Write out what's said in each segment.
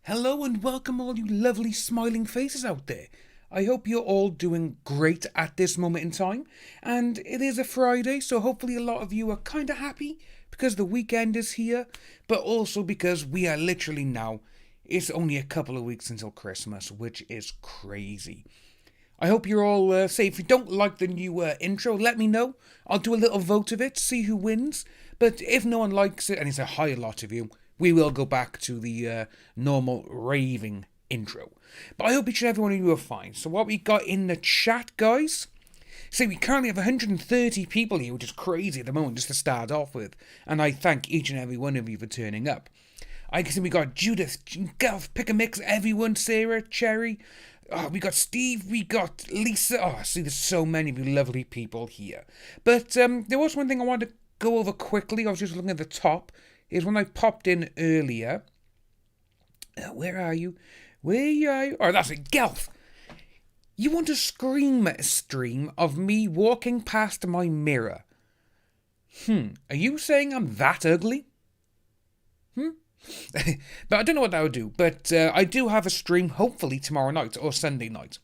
Hello and welcome all you lovely smiling faces out there. I hope you're all doing great at this moment in time. And it is a Friday, so hopefully a lot of you are kind of happy because the weekend is here, but also because we are literally now, it's only a couple of weeks until Christmas, which is crazy. I hope you're all safe. If you don't like the new intro, let me know. I'll do a little vote of it, see who wins. But if no one likes it, and it's a high lot of you, we will go back to the normal raving intro. But I hope each and every one of you are fine. So what we got in the chat, guys? See, we currently have 130 people here, which is crazy at the moment, just to start off with. And I thank each and every one of you for turning up. I can see we got Judith, Gelf, Pick a Mix, everyone, Sarah, Cherry. Oh, we got Steve, we got Lisa. Oh, I see there's so many of you lovely people here. But there was one thing I wanted to go over quickly. I was just looking at the top. Is when I popped in earlier. Where are you? Where are you? Oh, that's it, Gelf. You want a scream stream of me walking past my mirror? Are you saying I'm that ugly? But I don't know what that would do. But I do have a stream, hopefully tomorrow night or Sunday night,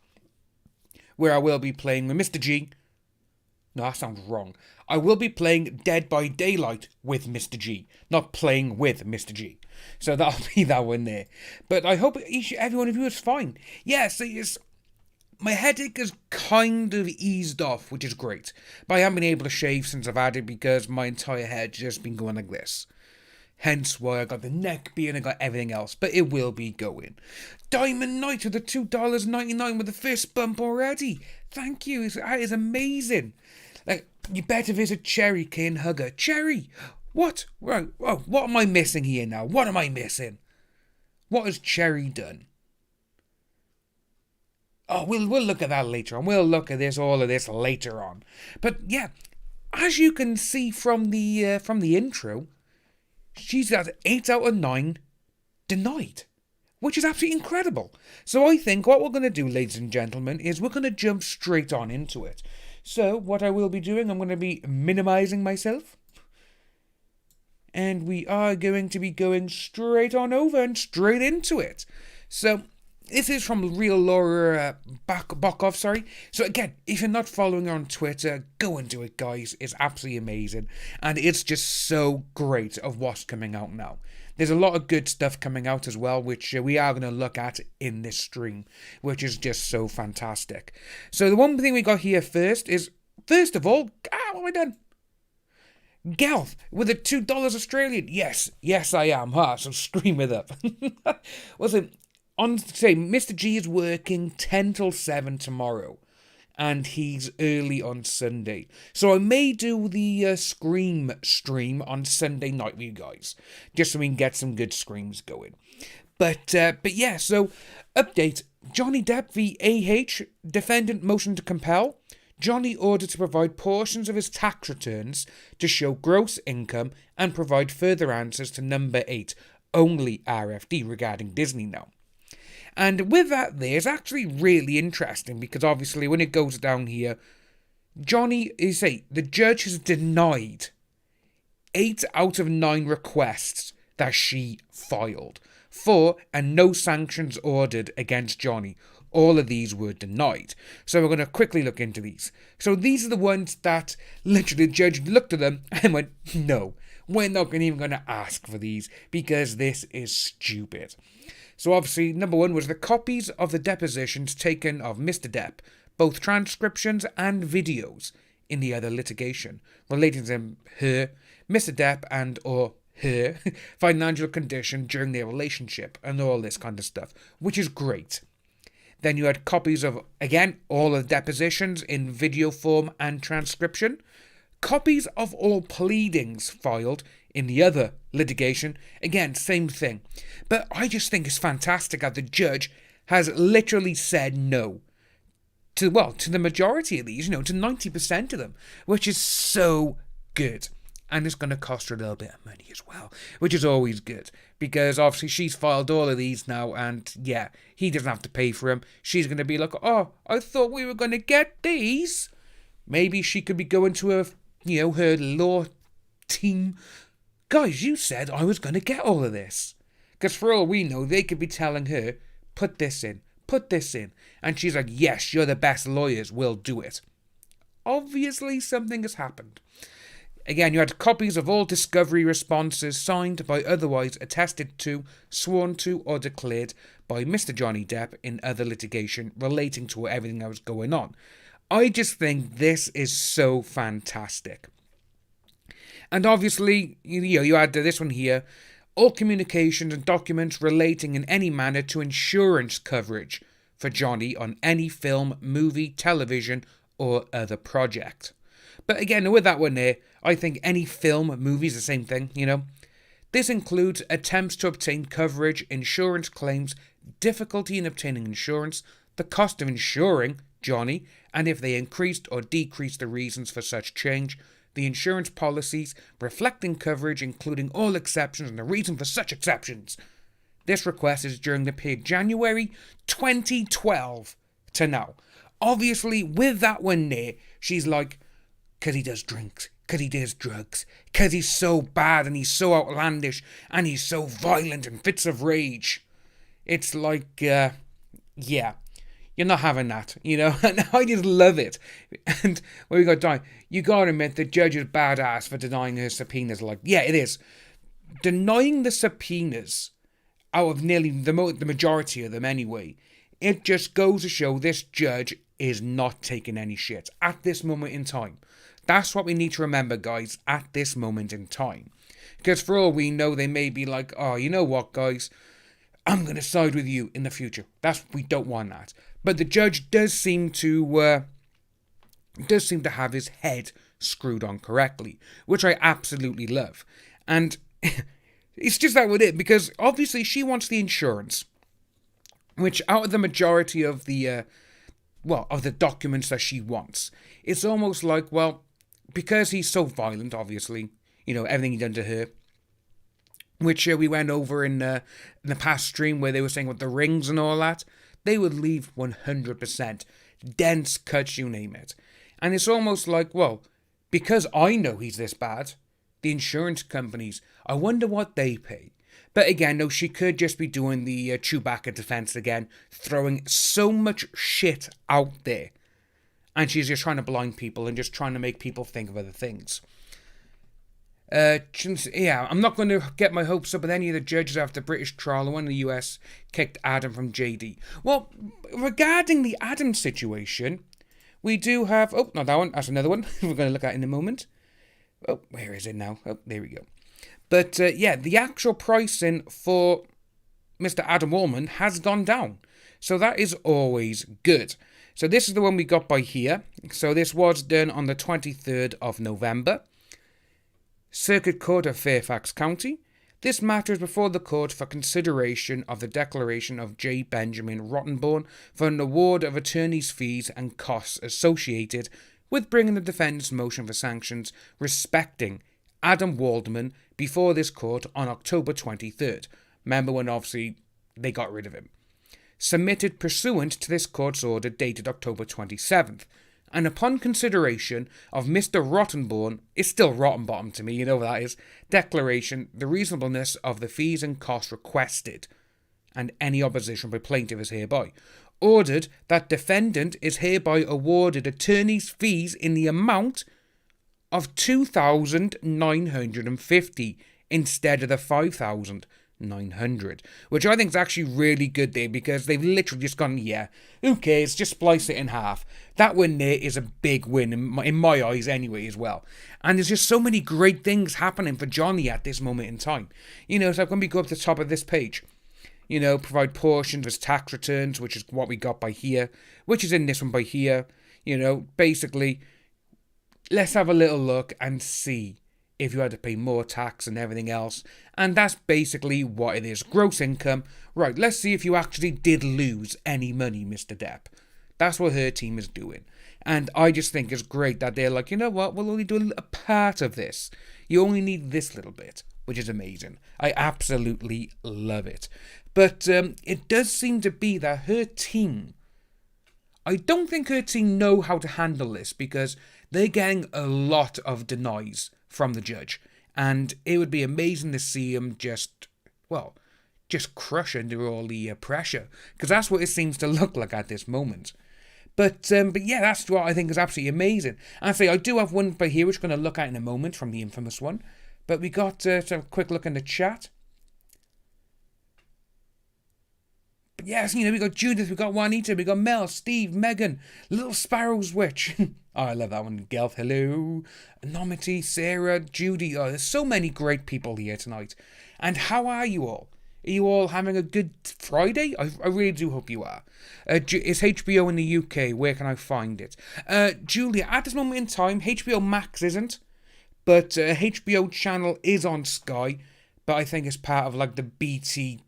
where I will be playing with Mr. G. No, that sounds wrong. I will be playing Dead by Daylight with Mr. G, not playing with Mr. G. So that'll be that one there. But I hope every one of you is fine. Yeah, so my headache has kind of eased off, which is great. But I haven't been able to shave since I've had it because my entire head's just been going like this. Hence why I got the neck beard and I got everything else. But it will be going. Diamond Knight with the $2.99 with the fist bump already. Thank you. That is amazing. Like, you better visit Cherry King Hugger. Cherry! What? Right. Oh, what am I missing here now? What am I missing? What has Cherry done? Oh, we'll look at that later on. We'll look at all of this later on. But yeah, as you can see from the intro, she's at 8 out of 9 denied, which is absolutely incredible. So I think what we're going to do, ladies and gentlemen, is we're going to jump straight on into it. So what I will be doing, I'm going to be minimizing myself. And we are going to be going straight on over and straight into it. So this is from Real Laura Bokov, sorry. So again, if you're not following her on Twitter, go and do it, guys. It's absolutely amazing. And it's just so great of what's coming out now. There's a lot of good stuff coming out as well, which we are going to look at in this stream, which is just so fantastic. So the one thing we got here first is, first of all, what have I done? Gelf with a $2 Australian. Yes, I am. So scream it up. What's it? Mr. G is working 10 till 7 tomorrow, and he's early on Sunday. So I may do the Scream stream on Sunday night with you guys, just so we can get some good screams going. But yeah, so update. Johnny Depp v. AH, defendant motion to compel. Johnny ordered to provide portions of his tax returns to show gross income and provide further answers to number 8, only RFD, regarding Disney now. And with that there, it's actually really interesting because obviously when it goes down here, the judge has denied 8 out of 9 requests that she filed for, and no sanctions ordered against Johnny. All of these were denied. So we're going to quickly look into these. So these are the ones that literally the judge looked at them and went, no, we're not even going to ask for these because this is stupid. So obviously, number 1 was the copies of the depositions taken of Mr. Depp, both transcriptions and videos in the other litigation, relating to her, Mr. Depp and or her financial condition during their relationship and all this kind of stuff, which is great. Then you had copies of, again, all of the depositions in video form and transcription, copies of all pleadings filed in the other litigation, again, same thing. But I just think it's fantastic how the judge has literally said no to the majority of these, to 90% of them, which is so good. And it's going to cost her a little bit of money as well, which is always good, because obviously she's filed all of these now, and yeah, he doesn't have to pay for them. She's going to be like, oh, I thought we were going to get these. Maybe she could be going to her law team. Guys, you said I was going to get all of this. Because for all we know, they could be telling her, put this in, put this in. And she's like, yes, you're the best lawyers, we'll do it. Obviously, something has happened. Again, you had copies of all discovery responses signed by otherwise attested to, sworn to, or declared by Mr. Johnny Depp in other litigation relating to everything that was going on. I just think this is so fantastic. And obviously, you had this one here. All communications and documents relating in any manner to insurance coverage for Johnny on any film, movie, television, or other project. But again, with that one there, I think any film, movie is the same thing, This includes attempts to obtain coverage, insurance claims, difficulty in obtaining insurance, the cost of insuring Johnny, and if they increased or decreased the reasons for such change, the insurance policies reflecting coverage, including all exceptions and the reason for such exceptions. This request is during the period January 2012 to now. Obviously, with that one there, she's like, because he does drinks, because he does drugs, because he's so bad and he's so outlandish and he's so violent and fits of rage. It's like, yeah, you're not having that, and I just love it. And when we got dying, you gotta admit the judge is badass for denying her subpoenas. Like, yeah, it is. Denying the subpoenas out of nearly the majority of them anyway, it just goes to show this judge is not taking any shit at this moment in time. That's what we need to remember, guys, at this moment in time. Because for all we know, they may be like, oh, you know what, guys? I'm going to side with you in the future. We don't want that. But the judge does seem to have his head screwed on correctly, which I absolutely love. And it's just that with it, because obviously she wants the insurance, which out of the majority of the documents that she wants, it's almost like, well, because he's so violent, obviously, everything he done to her, which we went over in the past stream where they were saying with the rings and all that, they would leave 100%. Dense cuts, you name it. And it's almost like, well, because I know he's this bad, the insurance companies, I wonder what they pay. But again, no, she could just be doing the Chewbacca defense again, throwing so much shit out there. And she's just trying to blind people and just trying to make people think of other things. I'm not going to get my hopes up with any of the judges after British trial when the US kicked Adam from JD. Well, regarding the Adam situation, we do have... Oh, not that one. That's another one we're going to look at in a moment. Oh, where is it now? Oh, there we go. But, the actual pricing for Mr. Adam Wallman has gone down. So that is always good. So this is the one we got by here. So this was done on the 23rd of November. Circuit Court of Fairfax County. This matter is before the court for consideration of the declaration of J. Benjamin Rottenborn for an award of attorney's fees and costs associated with bringing the defendant's motion for sanctions respecting Adam Waldman before this court on October 23rd. Remember when obviously they got rid of him. Submitted pursuant to this court's order dated October 27th. And upon consideration of Mr. Rottenborn, it's still Rottenbottom to me, you know what that is, declaration, the reasonableness of the fees and costs requested, and any opposition by plaintiff is hereby ordered that defendant is hereby awarded attorney's fees in the amount of $2,950 instead of the $5,900, which I think is actually really good there because they've literally just gone, yeah, who cares, just splice it in half. That win there is a big win in my eyes anyway as well. And there's just so many great things happening for Johnny at this moment in time. So I'm going to go up to the top of this page. Provide portions of his tax returns, which is what we got by here, which is in this one by here. Basically, let's have a little look and see if you had to pay more tax and everything else. And that's basically what it is. Gross income. Right, let's see if you actually did lose any money, Mr. Depp. That's what her team is doing. And I just think it's great that they're like, you know what, we'll only do a part of this. You only need this little bit, which is amazing. I absolutely love it. But it does seem to be that her team, I don't think her team know how to handle this because they're getting a lot of denies from the judge. And it would be amazing to see him just just crush under all the pressure, because that's what it seems to look like at this moment. But yeah, that's what I think is absolutely amazing. And I say I do have one by here which we're going to look at in a moment from the infamous one. But we got to have a quick look in the chat. But yes, we got Judith, we got Juanita, we got Mel, Steve, Megan, Little Sparrow's Witch. Oh, I love that one. Gelf, hello. Anomity, Sarah, Judy. Oh, there's so many great people here tonight. And how are you all? Are you all having a good Friday? I really do hope you are. It's HBO in the UK. Where can I find it? Julia, at this moment in time, HBO Max isn't. But HBO channel is on Sky. But I think it's part of like the BT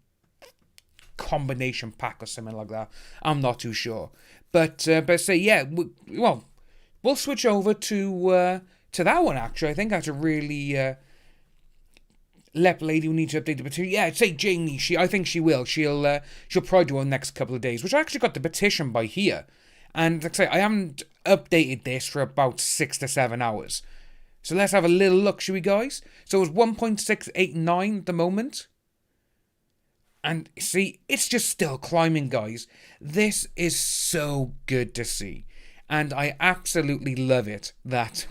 combination pack or something like that. I'm not too sure. But say, yeah, we'll switch over to that one, actually. I think that's a really... Lep lady who needs to update the petition. Yeah, say Janie. I think she will. She'll probably do it in the next couple of days. Which I actually got the petition by here, and like I say, I haven't updated this for about 6 to 7 hours. So let's have a little look, shall we, guys? So it's 1.689 at the moment, and see, it's just still climbing, guys. This is so good to see, and I absolutely love it. That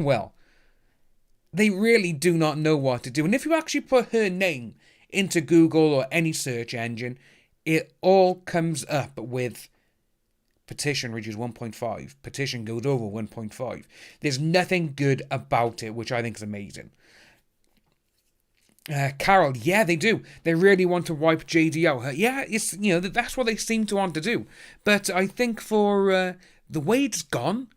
they really do not know what to do. And if you actually put her name into Google or any search engine, it all comes up with petition reaches 1.5. Petition goes over 1.5. There's nothing good about it, which I think is amazing. Carol, yeah, they do. They really want to wipe JD out. Yeah, it's that's what they seem to want to do. But I think for the way it's gone,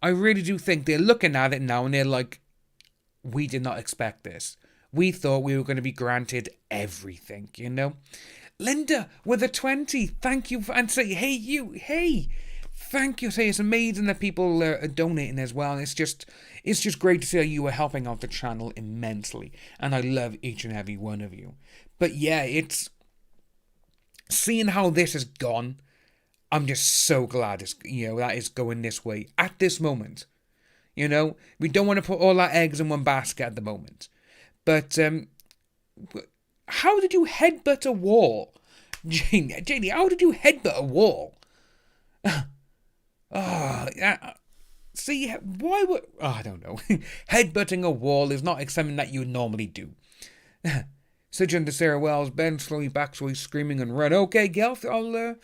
I really do think they're looking at it now and they're like, we did not expect this. We thought we were going to be granted everything, Linda with a 20, thank you. And say, hey, thank you. Say, it's amazing that people are donating as well. It's just great to see how you are helping out the channel immensely. And I love each and every one of you. But yeah, it's seeing how this has gone. I'm just so glad it's, that is going this way at this moment. We don't want to put all our eggs in one basket at the moment. But how did you headbutt a wall? Janie, how did you headbutt a wall? See, why would... I don't know. Headbutting a wall is not something that you would normally do. Switch into Sarah Wells. Ben slowly backs away, screaming and run. Okay, Gelf, I'll...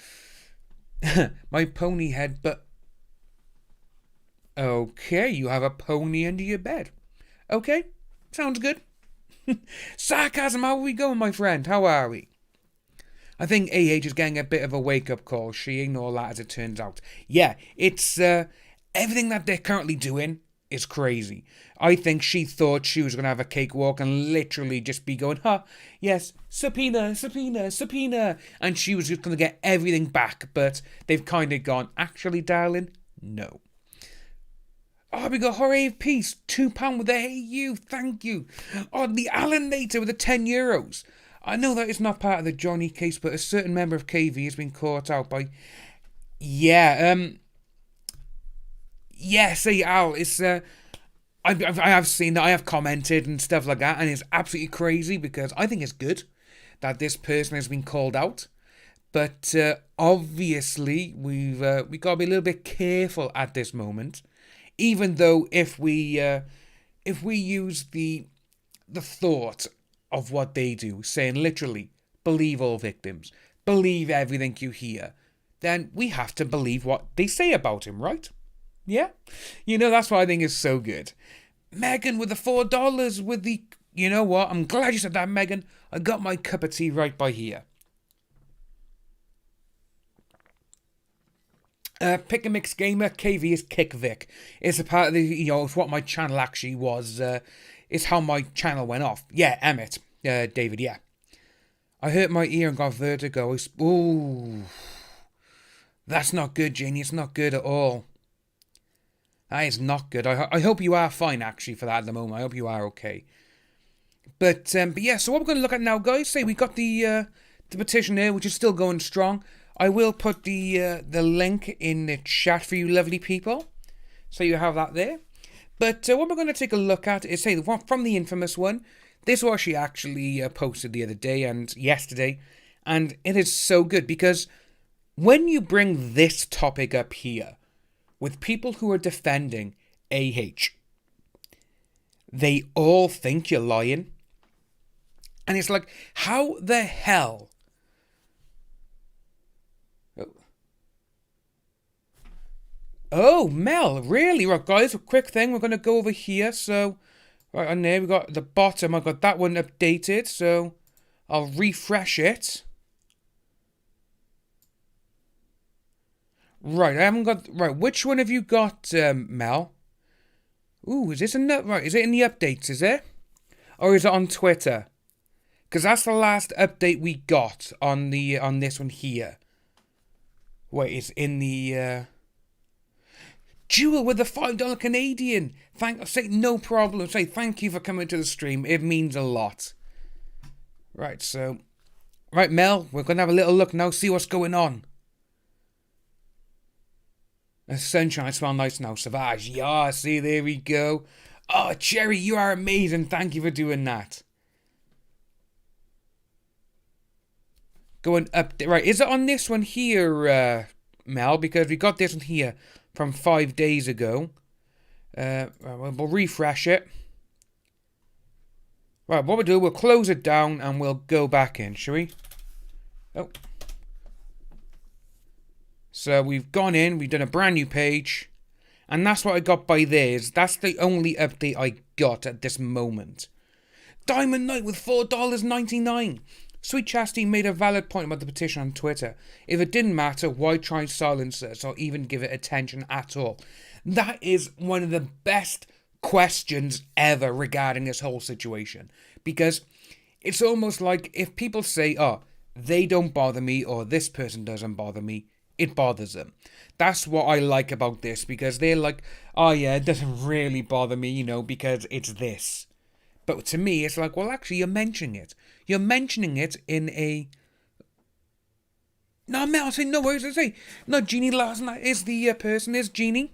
my pony headbutt... Okay, you have a pony under your bed. Okay, sounds good. Sarcasm, how are we going, my friend? How are we? I think AH is getting a bit of a wake-up call. She ain't all that, as it turns out. Yeah, it's, everything that they're currently doing is crazy. I think she thought she was going to have a cakewalk and literally just be going, yes, subpoena, subpoena, subpoena. And she was just going to get everything back. But they've kind of gone, actually, darling, no. Oh, we got Hooray of Peace, £2 with a hey you, thank you. Oh, the Alan Nater with the €10. I know that is not part of the Johnny case, but a certain member of KV has been caught out by... Yeah, say Al, it's... I have seen that, I have commented and stuff like that, and it's absolutely crazy because I think it's good that this person has been called out. But obviously, we've got to be a little bit careful at this moment. Even though if we use the thought of what they do, saying literally, believe all victims, believe everything you hear, then we have to believe what they say about him, right? Yeah? That's what I think is so good. Megan with the $4 with the... You know what? I'm glad you said that, Megan. I got my cup of tea right by here. Pick a Mix Gamer, KV is Kick Vic. It's a part of the, it's what my channel actually was. It's how my channel went off. Yeah, Emmett. David, yeah. I hurt my ear and got vertigo. Ooh. That's not good, Janie. It's not good at all. That is not good. I hope you are fine, actually, for that at the moment. I hope you are okay. But yeah, so what we're going to look at now, guys, we got the petition here, which is still going strong. I will put the link in the chat for you lovely people, so you have that there. But what we're going to take a look at is, from the infamous one. This was she actually posted the other day and yesterday, And it is so good because when you bring this topic up here with people who are defending AH, they all think you're lying. And it's like, how the hell? Oh, Mel, really? Right, guys, a quick thing. We're going to go over here. So, right on there, we got the bottom. I got that one updated. So, I'll refresh it. Right, I haven't got... Right, which one have you got, Mel? Ooh, is this in the... Right, is it in the updates, is it? Or is it on Twitter? Because that's the last update we got on this one here. Wait, it's in the... Jewel with the $5 Canadian. Say no problem. Say thank you for coming to the stream. It means a lot. Right, so... Right, Mel, we're going to have a little look now, see what's going on. The sunshine smells nice now. Savage. Yeah, see, there we go. Oh, Cherry, you are amazing. Thank you for doing that. Going up... Right, is it on this one here, Mel? Because we got this one here from 5 days ago. We'll refresh it. Right, what we'll do, we'll close it down and we'll go back in, shall we? Oh. So we've gone in, we've done a brand new page. And that's what I got by this. That's the only update I got at this moment. Diamond Knight with $4.99. Sweet Chastity made a valid point about the petition on Twitter. If it didn't matter, why try silence it or even give it attention at all? That is one of the best questions ever regarding this whole situation. Because it's almost like if people say, oh, they don't bother me or this person doesn't bother me, it bothers them. That's what I like about this, because they're like, oh yeah, it doesn't really bother me, you know, because it's this. But to me, it's like, well, actually, you're mentioning it. You're mentioning it in a... No, Mel, I say, no worries, I say. No, Jeannie Larson is the person, is Jeannie.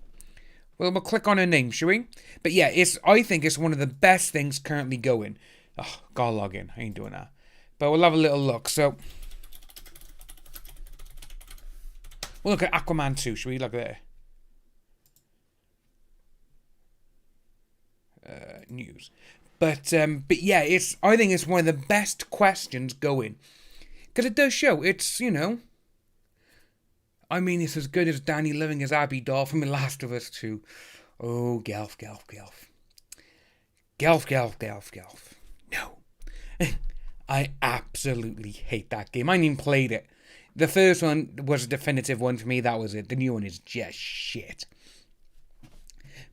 Well, we'll click on her name, shall we? But yeah, I think it's one of the best things currently going. Oh, gotta log in. I ain't doing that. But we'll have a little look, so... We'll look at Aquaman 2, shall we? Look at that. News. But yeah, I think it's one of the best questions going. Because it does show, it's, you know... I mean, it's as good as Danny living as Abby doll from The Last of Us 2. Oh, Gelf. Gelf. No. I absolutely hate that game. I ain't even played it. The first one was a definitive one for me. That was it. The new one is just shit.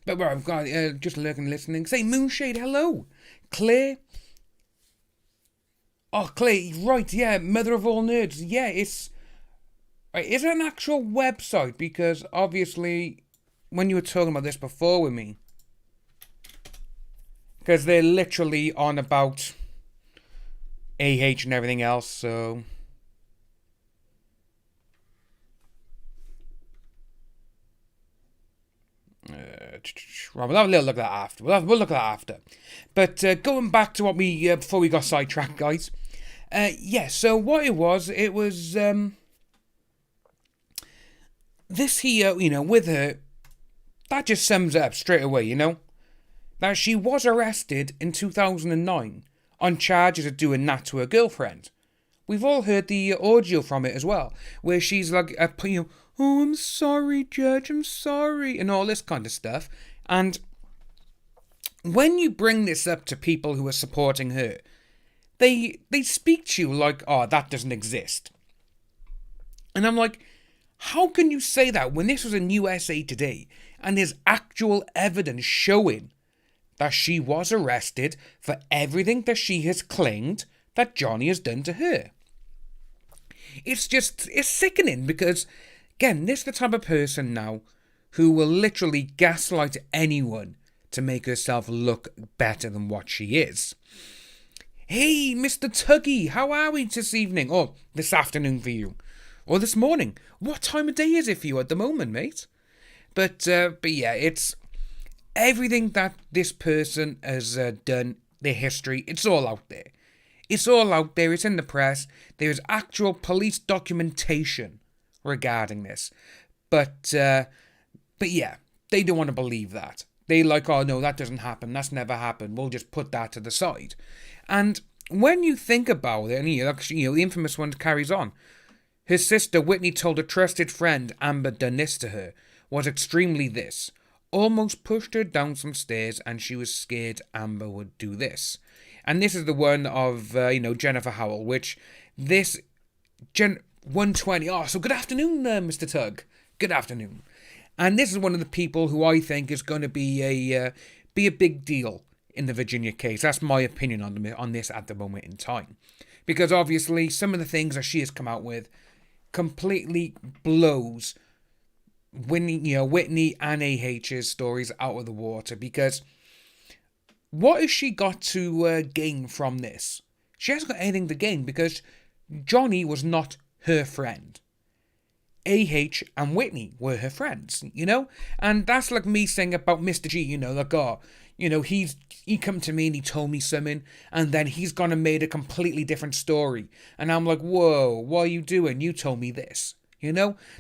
But where I've got just lurking, listening. Say Moonshade, hello, Claire. Oh, Claire, right? Yeah, Mother of All Nerds. Yeah, it's. Is it an actual website? Because obviously, when you were talking about this before with me, because they're literally on about AH and everything else, so. Right, we'll have a little look at that after. We'll look at that after. But going back to what we before we got sidetracked, guys. Yeah. So what it was this here, you know, with her, that just sums it up straight away. You know, that she was arrested in 2009 on charges of doing that to her girlfriend. We've all heard the audio from it as well, where she's like, you know, oh, I'm sorry, Judge, I'm sorry, and all this kind of stuff. And when you bring this up to people who are supporting her, they speak to you like, oh, that doesn't exist. And I'm like, how can you say that when this was in USA Today and there's actual evidence showing that she was arrested for everything that she has claimed that Johnny has done to her? It's sickening because, again, this is the type of person now who will literally gaslight anyone to make herself look better than what she is. Hey, Mr. Tuggy, how are we this evening? Or this afternoon for you. Or this morning. What time of day is it for you at the moment, mate? But yeah, it's everything that this person has done, their history, it's all out there. It's all out there. It's in the press. There's actual police documentation regarding this. But yeah, they don't want to believe that. They like, oh no, that doesn't happen. That's never happened. We'll just put that to the side. And when you think about it, and the infamous one carries on. His sister Whitney told a trusted friend Amber done this to her. Was extremely this. Almost pushed her down some stairs, and she was scared Amber would do this. And this is the one of Jennifer Howell, which this 120. Oh, so good afternoon, Mr. Tugg. Good afternoon. And this is one of the people who I think is going to be a big deal in the Virginia case. That's my opinion on this at the moment in time, because obviously some of the things that she has come out with completely blows Whitney and AH's stories out of the water. Because what has she got to gain from this? She hasn't got anything to gain, because Johnny was not her friend. AH and Whitney were her friends, and that's like me saying about Mr. G, he come to me and he told me something, and then he's gone and made a completely different story, and I'm like, whoa, what are you doing? You told me this,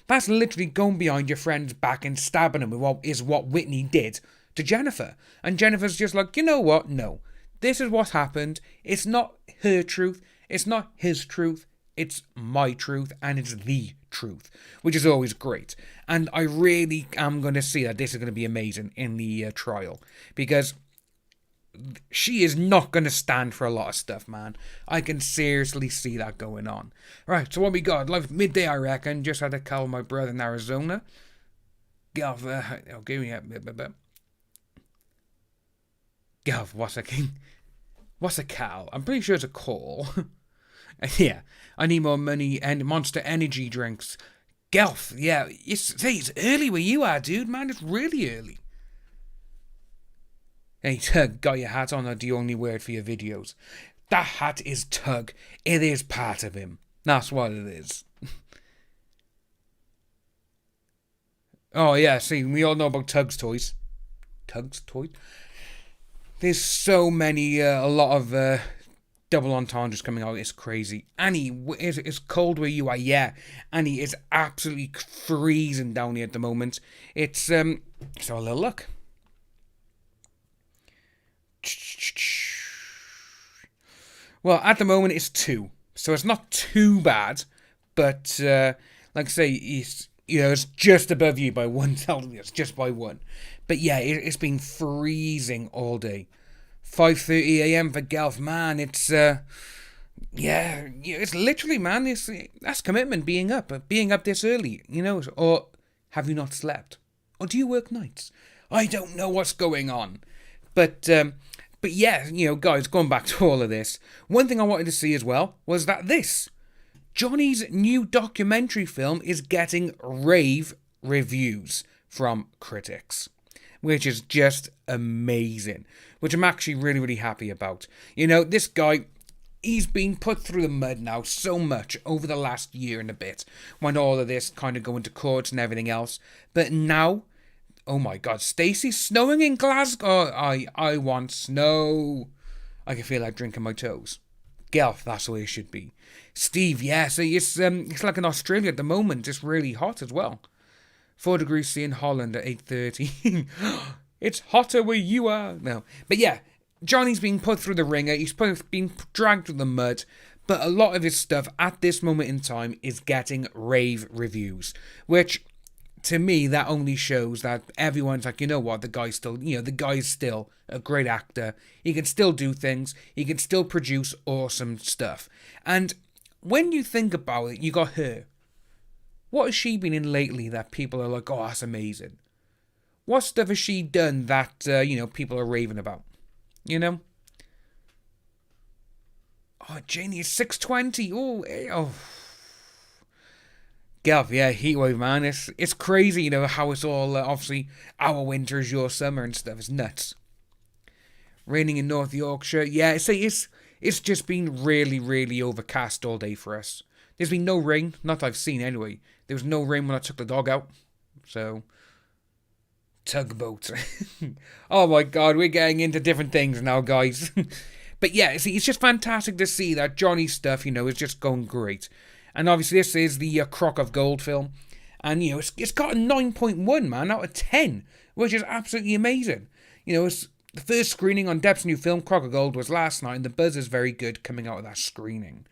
that's literally going behind your friend's back and stabbing him with what Whitney did to Jennifer. And Jennifer's just like, you know what? No, this is what happened. It's not her truth. It's not his truth. It's my truth, and it's the truth, which is always great. And I really am going to see that this is going to be amazing in the trial, because she is not going to stand for a lot of stuff, man. I can seriously see that going on. Right, so what we got? Like midday, I reckon. Just had to call my brother in Arizona. Give me a bit. Gav, what's a cow? I'm pretty sure it's a call. Yeah, I need more money and Monster Energy drinks. Gelf, yeah, it's early where you are, dude, man. It's really early. Hey, Tug, got your hat on, or do you only wear it for your videos? That hat is Tug. It is part of him. That's what it is. Oh, yeah, see, we all know about Tug's toys. Tug's toys? There's so many, a lot of double entendres coming out. It's crazy. Annie, it's cold where you are. Yeah, Annie, it's absolutely freezing down here at the moment. It's so a little look. Well, at the moment it's 2, so it's not too bad, but like I say, it's just above you by 1 Celsius, just by 1. But yeah, it's been freezing all day. 5:30 a.m. for Gelf, man. It's it's literally, man. That's commitment. Being up this early, Or have you not slept? Or do you work nights? I don't know what's going on, but yeah, guys, going back to all of this, one thing I wanted to see as well was that Johnny's new documentary film is getting rave reviews from critics, which is just amazing, which I'm actually really, really happy about. This guy, he's been put through the mud now so much over the last year and a bit, when all of this kind of going to courts and everything else, but now, oh my god, Stacey, snowing in Glasgow. I want snow. I can feel like drinking my toes. Gelf, that's the way it should be. Steve, yeah, so it's like in Australia at the moment. It's really hot as well. 4 degrees C in Holland at 8:30. It's hotter where you are. No, but yeah, Johnny's been put through the ringer. He's been dragged through the mud. But a lot of his stuff at this moment in time is getting rave reviews, which, to me, that only shows that everyone's like, you know what, the guy's still a great actor. He can still do things. He can still produce awesome stuff. And when you think about it, you got her. What has she been in lately that people are like, oh, that's amazing? What stuff has she done that, people are raving about? Oh, Janie is 620. Oh. Gelf, yeah, heatwave, man. It's crazy, how it's all, obviously, our winter is your summer and stuff. It's nuts. Raining in North Yorkshire. Yeah, it's just been really, really overcast all day for us. There's been no rain, not that I've seen anyway. There was no rain when I took the dog out. So, tugboat. Oh my god, we're getting into different things now, guys. But yeah, see, it's just fantastic to see that Johnny's stuff, is just going great. And obviously this is the Crock of Gold film. And, it's got a 9.1, man, out of 10, which is absolutely amazing. It's the first screening on Depp's new film, Crock of Gold, was last night, and the buzz is very good coming out of that screening.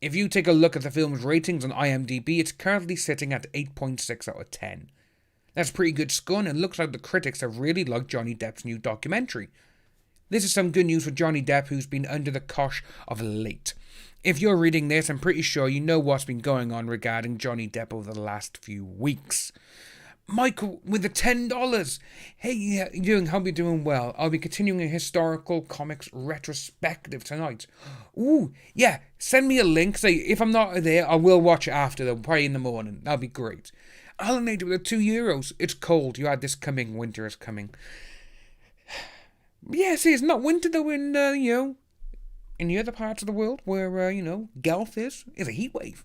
If you take a look at the film's ratings on IMDb, it's currently sitting at 8.6 out of 10. That's a pretty good score, and it looks like the critics have really liked Johnny Depp's new documentary. This is some good news for Johnny Depp, who's been under the cosh of late. If you're reading this, I'm pretty sure you know what's been going on regarding Johnny Depp over the last few weeks. Michael, with the $10. Hey, how you doing? Hope you're doing well. I'll be continuing a historical comics retrospective tonight. Ooh, yeah, send me a link. Say, if I'm not there, I will watch it after, though, probably in the morning. That'll be great. Alan made it with the €2. It's cold. You had this coming. Winter is coming. Yeah, see, it's not winter, though, in the other parts of the world where, Gulf is a heat wave.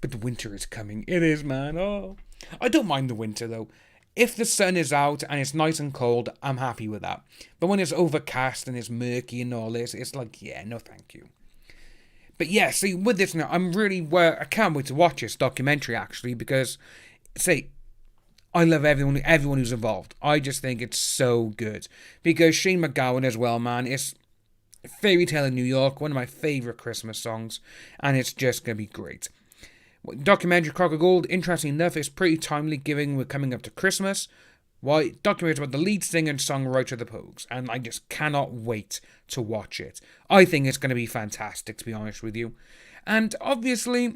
But the winter is coming. It is, man. Oh, I don't mind the winter, though. If the sun is out and it's nice and cold, I'm happy with that. But when it's overcast and it's murky and all this, it's like, yeah, no thank you. But yeah, see, with this now, I can't wait to watch this documentary, actually, because, I love everyone who's involved. I just think it's so good. Because Shane MacGowan as well, man, it's Fairy Tale in New York, one of my favourite Christmas songs, and it's just going to be great. Documentary Crock of Gold, interesting enough, is pretty timely given we're coming up to Christmas. Why? Documentary about the lead singer and songwriter of the Pogues, and I just cannot wait to watch it. I think it's going to be fantastic, to be honest with you. And obviously,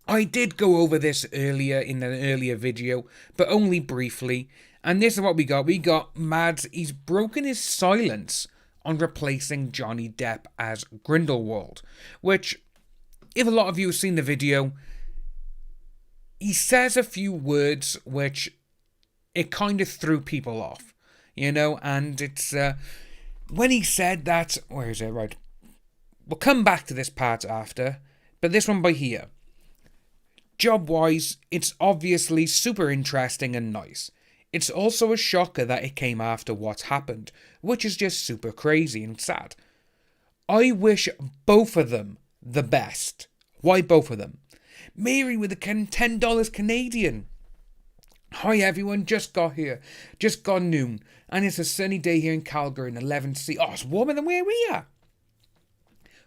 I did go over this earlier in an earlier video, but only briefly. And this is what we got. We got Mads, he's broken his silence on replacing Johnny Depp as Grindelwald, which, if a lot of you have seen the video, he says a few words which it kind of threw people off, and it's, when he said that, where is it, right, we'll come back to this part after, but this one by here, job-wise, it's obviously super interesting and nice. It's also a shocker that it came after what's happened, which is just super crazy and sad. I wish both of them the best. Why both of them? Mary with the $10 Canadian. Hi everyone, just got here. Just gone noon. And it's a sunny day here in Calgary in 11°C. Oh, it's warmer than where we are.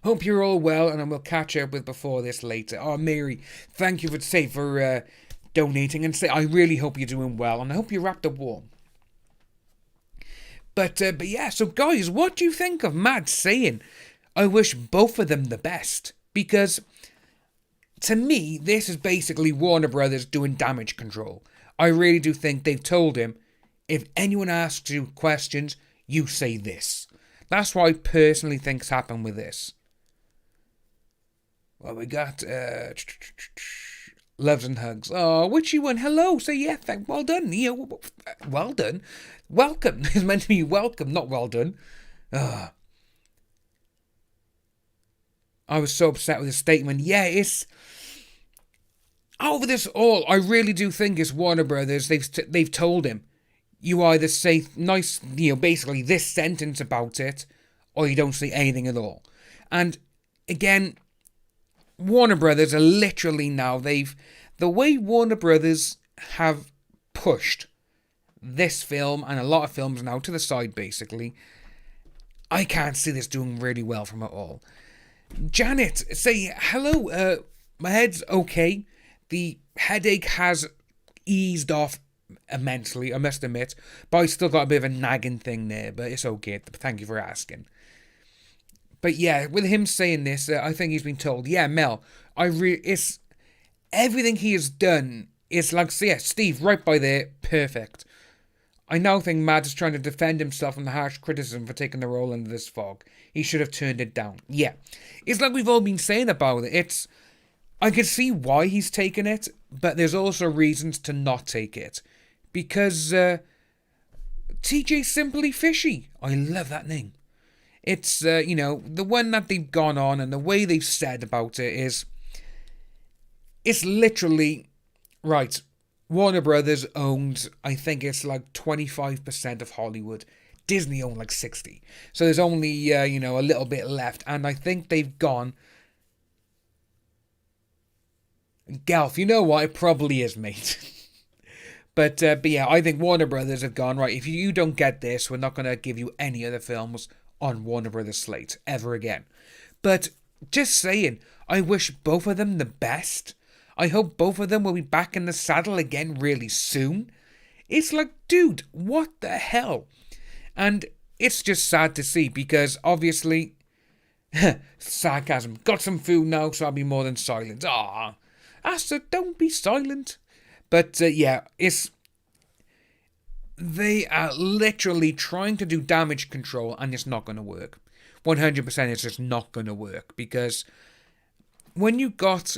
Hope you're all well, and I will catch up with before this later. Oh, Mary, thank you for donating, and I really hope you're doing well, and I hope you're wrapped up warm. But yeah, so guys, what do you think of Mads saying, I wish both of them the best? Because, to me, this is basically Warner Brothers doing damage control. I really do think they've told him, if anyone asks you questions, you say this. That's what I personally think's happened with this. Well, we got loves and hugs. Oh, witchy one, hello. Say yeah, well done. Well done. Welcome. It's meant to be welcome, not well done. I was so upset with the statement. Yeah, it's over this all. I really do think it's Warner Brothers. They've told him, you either say nice, basically this sentence about it, or you don't say anything at all. And again, Warner Brothers are literally now, the way Warner Brothers have pushed this film and a lot of films now to the side, basically, I can't see this doing really well from it all. Janet, say hello, my head's okay. The headache has eased off immensely, I must admit, but I still got a bit of a nagging thing there, but it's okay, thank you for asking. But yeah, with him saying this, I think he's been told, yeah, Mel, it's everything he has done is like, so yeah, Steve, right by there, perfect. I now think Mads is trying to defend himself from the harsh criticism for taking the role under this fog. He should have turned it down. Yeah, it's like we've all been saying about it. I can see why he's taken it, but there's also reasons to not take it. Because TJ's Simply Fishy. I love that name. It's, the one that they've gone on and the way they've said about it is, it's literally, right, Warner Brothers owns, I think it's like 25% of Hollywood. Disney own like 60. So there's only, a little bit left. And I think they've gone... Gelf, you know what? It probably is, mate. But yeah, I think Warner Brothers have gone, right, if you don't get this, we're not going to give you any other films on Warner Brothers slate ever again. But just saying, I wish both of them the best. I hope both of them will be back in the saddle again really soon. It's like, dude, what the hell? And it's just sad to see because obviously, sarcasm, got some food now, so I'll be more than silent. Ah, Asta, don't be silent. But yeah, they are literally trying to do damage control and it's not going to work. 100% it's just not going to work because when you got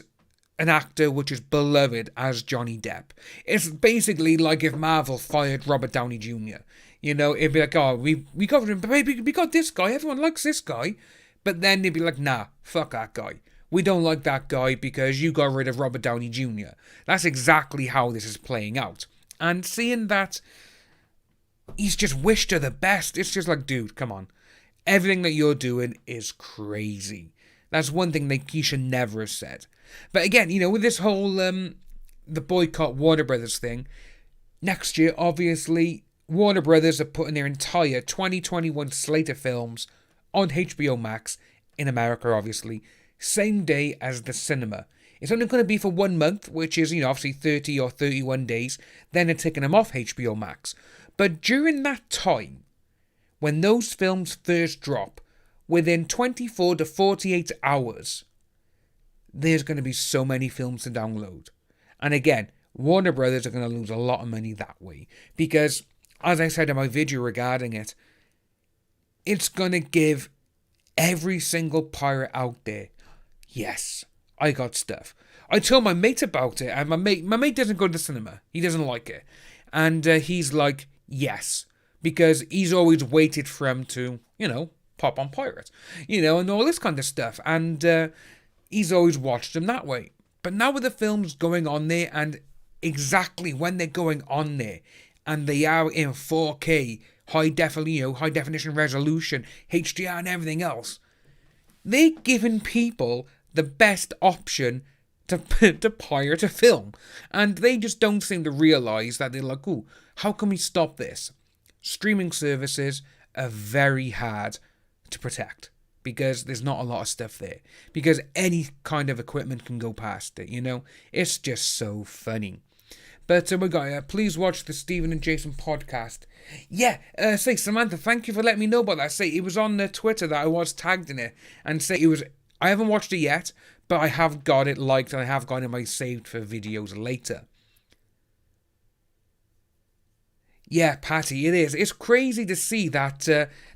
an actor which is beloved as Johnny Depp, it's basically like if Marvel fired Robert Downey Jr. It'd be like, oh, we got this guy, everyone likes this guy. But then they'd be like, nah, fuck that guy. We don't like that guy because you got rid of Robert Downey Jr. That's exactly how this is playing out. And seeing that he's just wished her the best, it's just like, dude, come on. Everything that you're doing is crazy. That's one thing that he should never have said. But again, with this whole the boycott Warner Brothers thing, next year, obviously, Warner Brothers are putting their entire 2021 slate of films on HBO Max, in America, obviously, same day as the cinema. It's only going to be for 1 month, which is, obviously 30 or 31 days. Then they're taking them off HBO Max. But during that time, when those films first drop, within 24 to 48 hours, there's going to be so many films to download. And again, Warner Brothers are going to lose a lot of money that way. Because, as I said in my video regarding it, it's going to give every single pirate out there, yes, I got stuff. I told my mate about it, and my mate doesn't go to the cinema. He doesn't like it. And he's like, yes, because he's always waited for him to, pop on Pirate, and all this kind of stuff. And he's always watched them that way. But now with the films going on there, and exactly when they're going on there, and they are in 4K, high definition resolution, HDR and everything else, they're giving people the best option to pirate a film. And they just don't seem to realise that they're like, ooh, how can we stop this? Streaming services are very hard to protect because there's not a lot of stuff there. Because any kind of equipment can go past it, It's just so funny. But we got, please watch the Stephen and Jason podcast. Yeah, say, Samantha, thank you for letting me know about that. Say, it was on Twitter that I was tagged in it. And say, I haven't watched it yet, but I have got it liked and I have got it in my saved for videos later. Yeah, Patty, it is. It's crazy to see that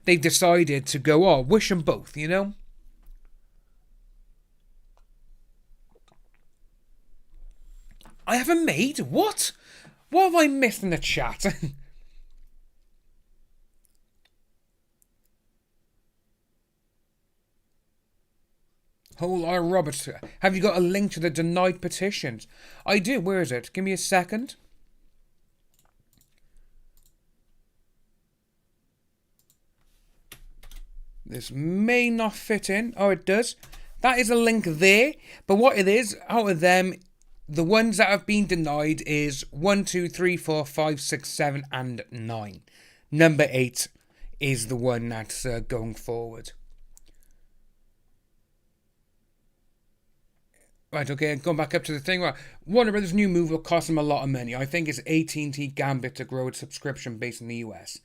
they've decided to go, wish them both, I have a maid? What? What have I missed in the chat? Whole lot of Roberts. Have you got a link to the denied petitions? I do. Where is it? Give me a second. This may not fit in. Oh, it does. That is a link there. But what it is, out of them, the ones that have been denied is 1, 2, 3, 4, 5, 6, 7, and 9. Number 8 is the one that's going forward. Right, okay, going back up to the thing. Right, Warner Brothers' new move will cost them a lot of money. I think it's AT&T Gambit to grow its subscription base in the US.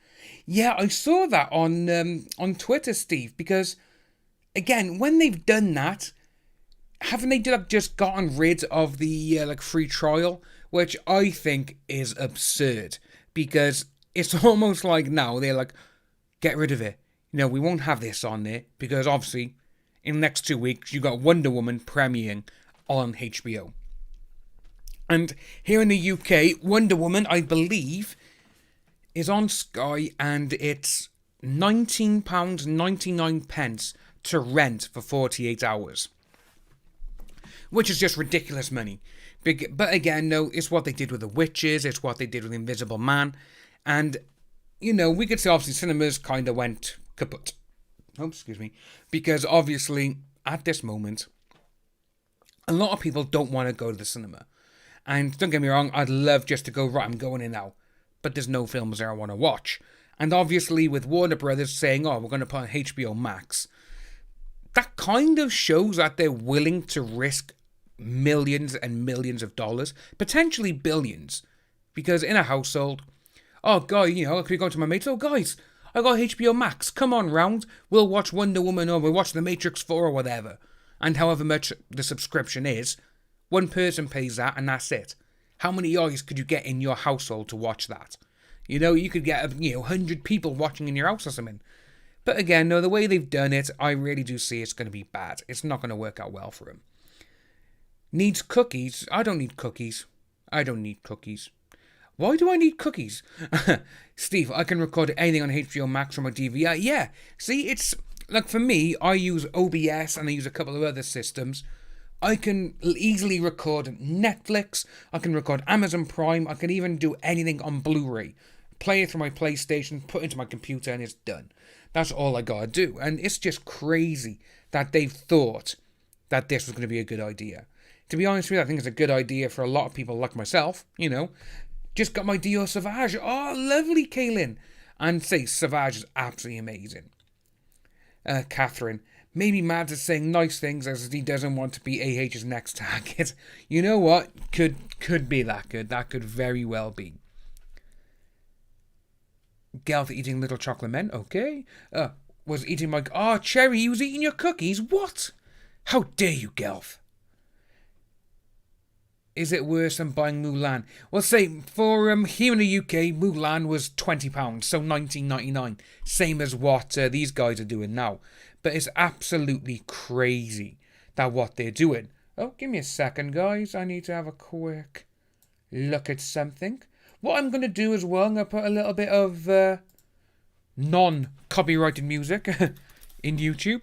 Yeah, I saw that on Twitter, Steve, because, again, when they've done that, haven't they just gotten rid of the free trial, which I think is absurd, because it's almost like now they're like, get rid of it. We won't have this on there, because obviously, in the next 2 weeks, you got Wonder Woman premiering on HBO. And here in the UK, Wonder Woman, I believe, is on Sky, and it's £19.99 to rent for 48 hours. Which is just ridiculous money. But again, no, it's what they did with The Witches, it's what they did with Invisible Man, and you know, we could say obviously cinemas kind of went kaput. Oh, excuse me. Because obviously, at this moment, a lot of people don't want to go to the cinema. And don't get me wrong, I'd love just to go, right, I'm going in now. But there's no films there I want to watch. And obviously, with Warner Brothers saying, oh, we're going to put on HBO Max, that kind of shows that they're willing to risk millions and millions of dollars, potentially billions. Because in a household, oh, guy, you know, I could go to my mates, oh, guys, I got HBO Max, come on round, we'll watch Wonder Woman or we'll watch The Matrix 4 or whatever. And however much the subscription is, one person pays that and that's it. How many eyes could you get in your household to watch that? You know, you could get, 100 people watching in your house or something. But again, no, the way they've done it, I really do see it's going to be bad. It's not going to work out well for them. Needs cookies? I don't need cookies. I don't need cookies. Why do I need cookies? Steve, I can record anything on HBO Max from a DVR. Yeah, see, it's like for me, I use OBS and I use a couple of other systems. I can easily record Netflix, I can record Amazon Prime, I can even do anything on Blu-ray. Play it through my PlayStation, put it into my computer, and it's done. That's all I gotta do. And it's just crazy that they've thought that this was going to be a good idea. To be honest with you, I think it's a good idea for a lot of people like myself, you know. Just got my Dio Savage. Oh, lovely, Kaylin. And say, Savage is absolutely amazing. Catherine, maybe Mads is saying nice things as he doesn't want to be AH's next target. You know what? Could be that good. That could very well be. Gelf eating little chocolate men. Okay. Was eating my... Oh, Cherry, he was eating your cookies. What? How dare you, Gelf? Is it worse than buying Mulan? Well, say, for here in the UK, Mulan was £20, so $19.99. Same as what these guys are doing now. But it's absolutely crazy that what they're doing. Oh, give me a second, guys. I need to have a quick look at something. What I'm going to do as well, I'm going to put a little bit of non-copyrighted music in YouTube.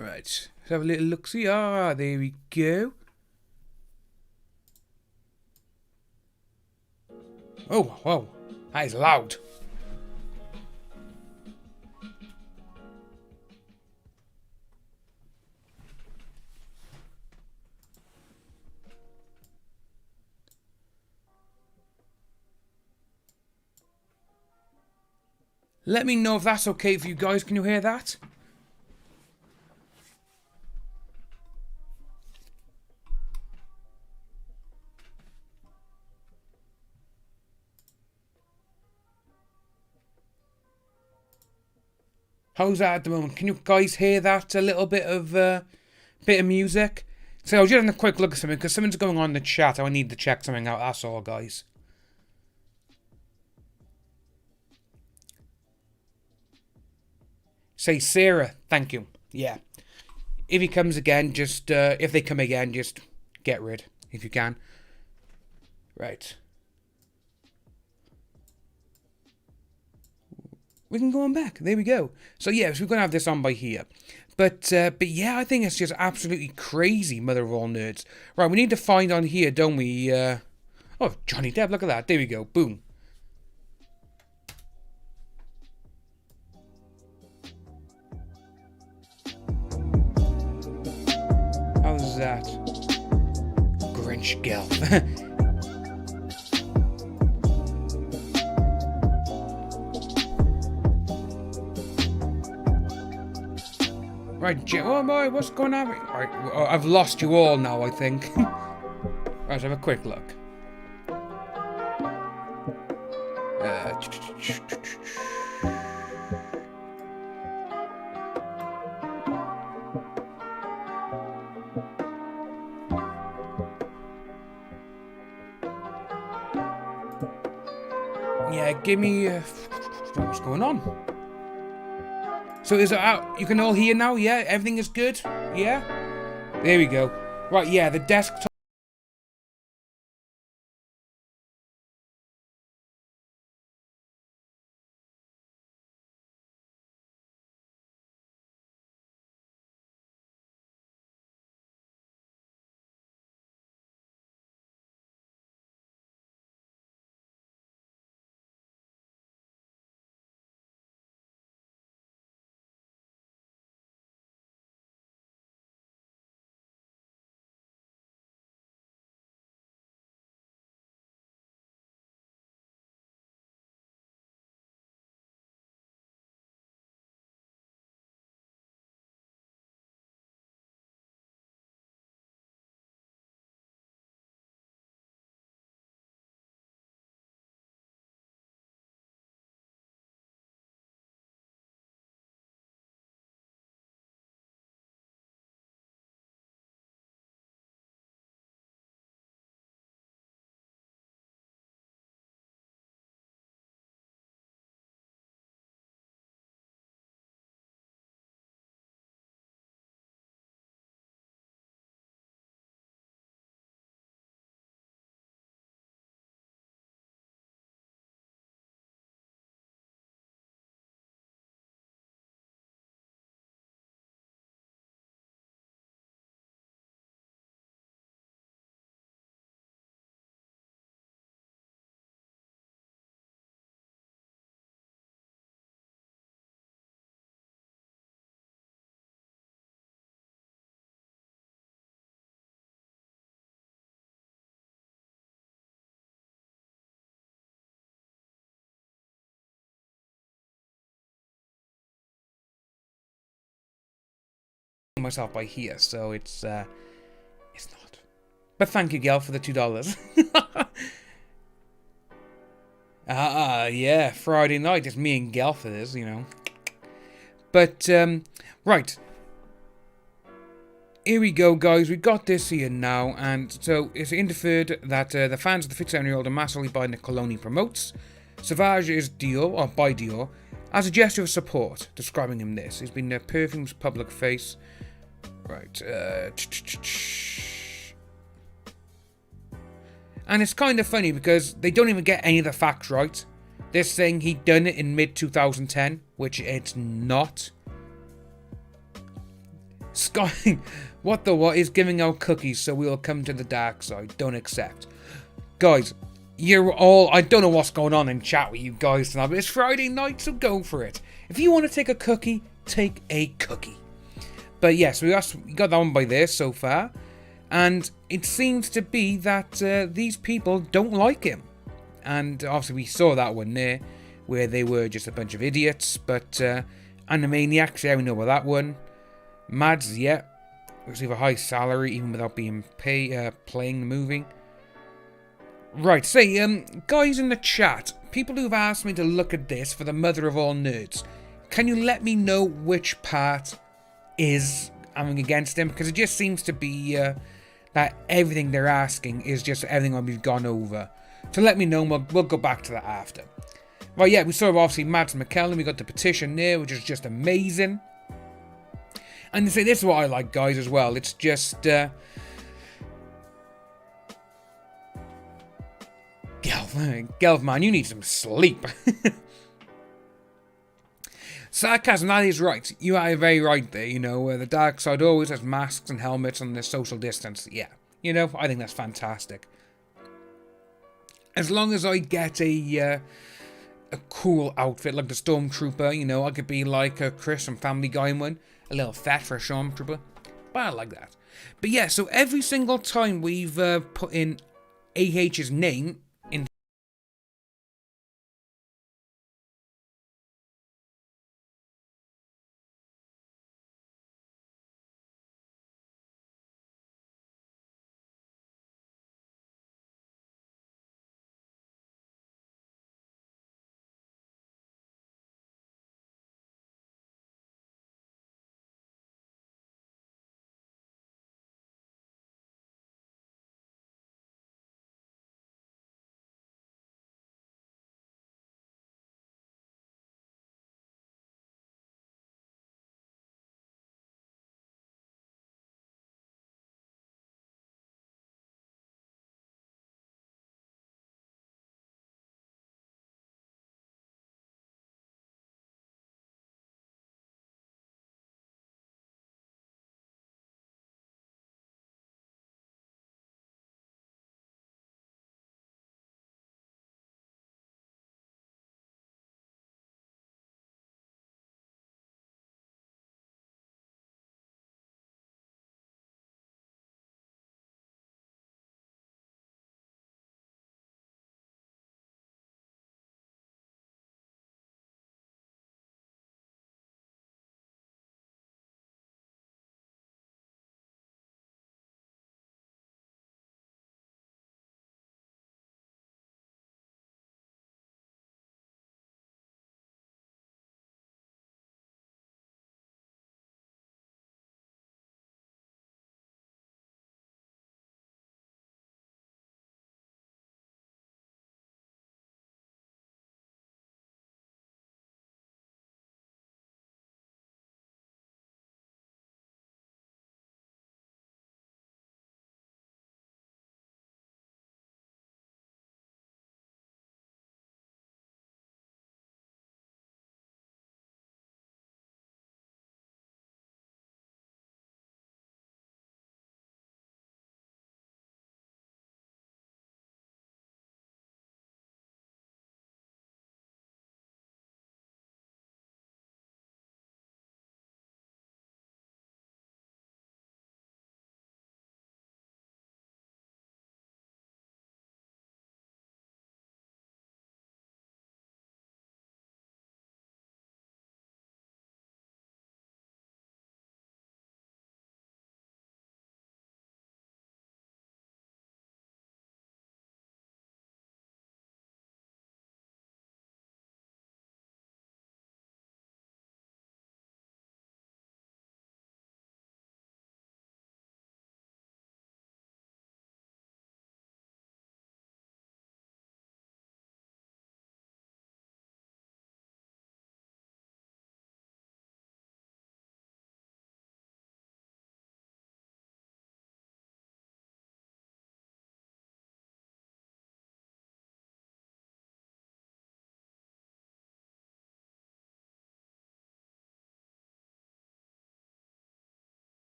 Right, let's have a little look-see. Ah, there we go. Oh, whoa, that is loud. Let me know if that's okay for you guys. Can you hear that? How's that at the moment? Can you guys hear that? A little bit of music? So I was just having a quick look at something because something's going on in the chat. I need to check something out. That's all, guys. Say Sarah, thank you. Yeah. If he comes again, just if they come again, just get rid if you can. Right. We can go on back. There we go. So yeah, so we're gonna have this on by here. But yeah, I think it's just absolutely crazy, mother of all nerds. Right, we need to find on here, don't we? Oh, Johnny Depp, look at that. There we go. Boom. How's that? Grinch Gelf. Right, oh boy, what's going on? Right, I've lost you all now, I think. Right, let's have a quick look. Yeah, give me... what's going on? So is it out? You can all hear now? Yeah? Everything is good? Yeah? There we go. Right, yeah, the desktop... myself by here, so it's not. But thank you, Gel, for the $2. Yeah, Friday night, it's me and Gel for this, you know. But, right. Here we go, guys. We got this here now, and so it's interfered that the fans of the 57-year-old are massively buying the cologne he promotes. Savage is Dior, or by Dior, as a gesture of support, describing him this. He's been Perfume's public face. Right, and it's kind of funny because they don't even get any of the facts right. They're saying he'd done it in mid-2010, which it's not. Sky, what is giving out cookies so we'll come to the dark side. Don't accept. Guys, you're all, I don't know what's going on in chat with you guys tonight, but it's Friday night, so go for it. If you want to take a cookie, take a cookie. But yes, we got that one by there so far. And it seems to be that these people don't like him. And obviously we saw that one there, where they were just a bunch of idiots. But Animaniacs, yeah, we know about that one. Mads, yeah, receive a high salary even without being playing the movie. Right, say, guys in the chat, people who've asked me to look at this for the mother of all nerds, can you let me know which part is having against him? Because it just seems to be that everything they're asking is just everything we've gone over. So let me know, and we'll go back to that after. Right, yeah, we saw obviously Mads McKellen, we got the petition there, which is just amazing. And they say this is what I like, guys, as well. It's just Gelf, man, you need some sleep. Sarcasm, that is right. You are very right there, you know. The dark side always has masks and helmets and the social distance. Yeah, you know, I think that's fantastic. As long as I get a cool outfit like the Stormtrooper, you know, I could be like Chris from Family Guy one. A little fat for a Stormtrooper. But I like that. But yeah, so every single time we've put in AH's name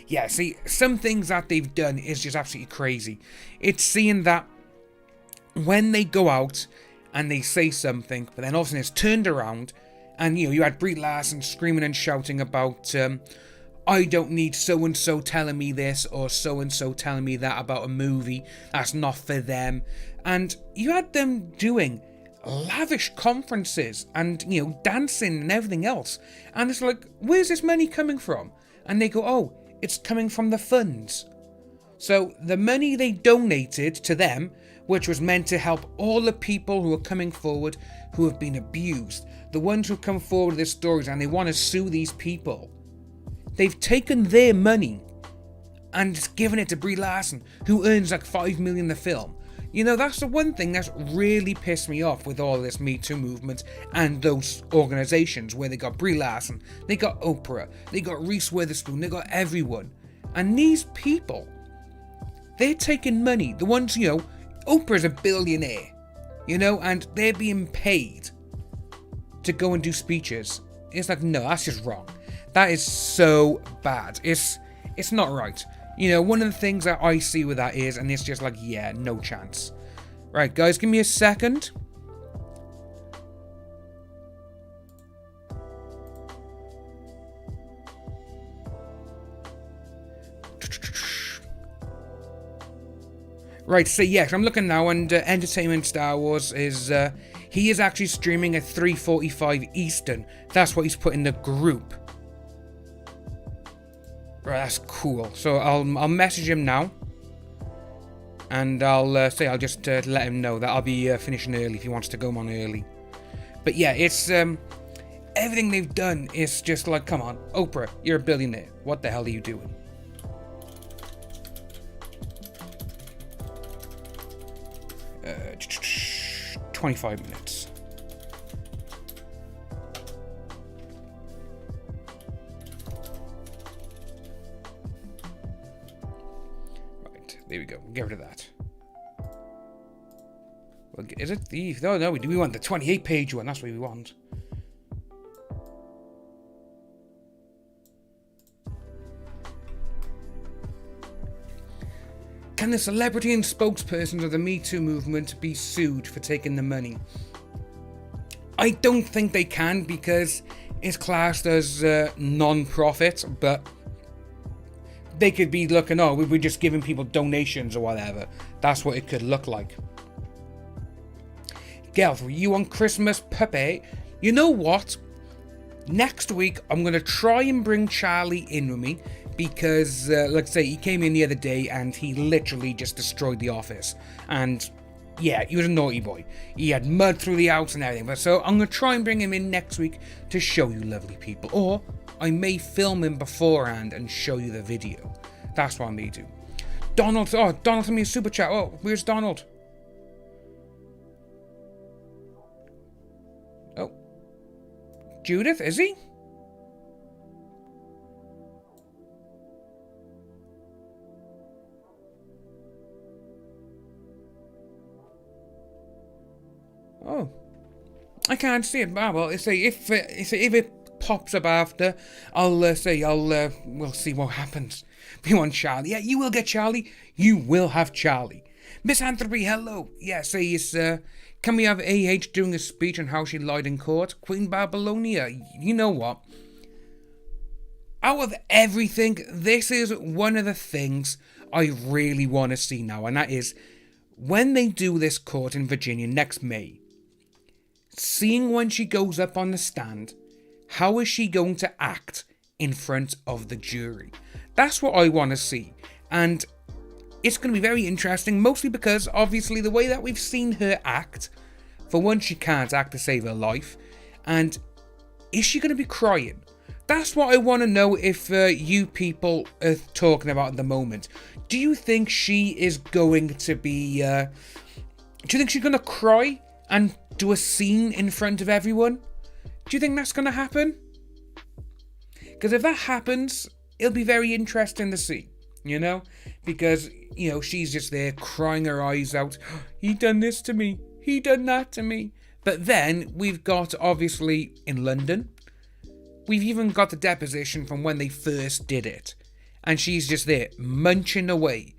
Yeah, see, some things that they've done is just absolutely crazy. It's seeing that when they go out and they say something, but then all of a sudden it's turned around, and you had Brie Larson screaming and shouting about, I don't need so-and-so telling me this or so-and-so telling me that about a movie. That's not for them. And you had them doing lavish conferences and, dancing and everything else. And it's like, where's this money coming from? And they go, oh, it's coming from the funds. So the money they donated to them, which was meant to help all the people who are coming forward who have been abused, the ones who come forward with their stories and they want to sue these people, they've taken their money and given it to Brie Larson, who earns like $5 million a film. That's the one thing that's really pissed me off with all this Me Too movement and those organizations where they got Brie Larson, they got Oprah, they got Reese Witherspoon, they got everyone. And these people, they're taking money. The ones, Oprah's a billionaire, and they're being paid to go and do speeches. It's like, no, that's just wrong. That is so bad. It's not right. One of the things that I see with that is, and it's just like, yeah, no chance. Right, guys, give me a second. Right, so yes, I'm looking now, and Entertainment Star Wars is, he is actually streaming at 3:45 Eastern. That's what he's put in the group. Right, that's cool. So I'll message him now, and I'll just let him know that I'll be finishing early if he wants to go on early. But yeah, it's everything they've done is just like, come on, Oprah, you're a billionaire. What the hell are you doing? Uh, 25 minutes. There we go. Get rid of that. Well, is it the... No, we want the 28-page one. That's what we want. Can the celebrity and spokespersons of the Me Too movement be sued for taking the money? I don't think they can, because it's classed as non-profit, but they could be looking, oh, we're just giving people donations or whatever. That's what it could look like. Gelf, were you on Christmas puppy? You know what? Next week, I'm going to try and bring Charlie in with me, because, like I say, he came in the other day and he literally just destroyed the office. And, yeah, he was a naughty boy. He had mud through the house and everything. But so I'm going to try and bring him in next week to show you lovely people. Or I may film him beforehand and show you the video. That's what I may do. Donald sent me a super chat. Oh, where's Donald? Oh. Judith, is he? Oh. I can't see it. Ah, well, if it pops up after, we'll see what happens. We want Charlie. Yeah, you will get Charlie. You will have Charlie. Miss Anthropy, hello. Yeah, can we have AH doing a speech on how she lied in court? Queen Babylonia. You know what? Out of everything, this is one of the things I really want to see now, and that is when they do this court in Virginia next May, seeing when she goes up on the stand, how is she going to act in front of the jury? That's what I want to see. And it's going to be very interesting, mostly because, obviously, the way that we've seen her act, for one, she can't act to save her life. And is she going to be crying? That's what I want to know if you people are talking about at the moment. Do you think she is going to be... do you think she's going to cry and do a scene in front of everyone? Do you think that's going to happen? Because if that happens, it'll be very interesting to see, Because, she's just there crying her eyes out. He done this to me. He done that to me. But then we've got, obviously, in London, we've even got the deposition from when they first did it. and she's just there munching away,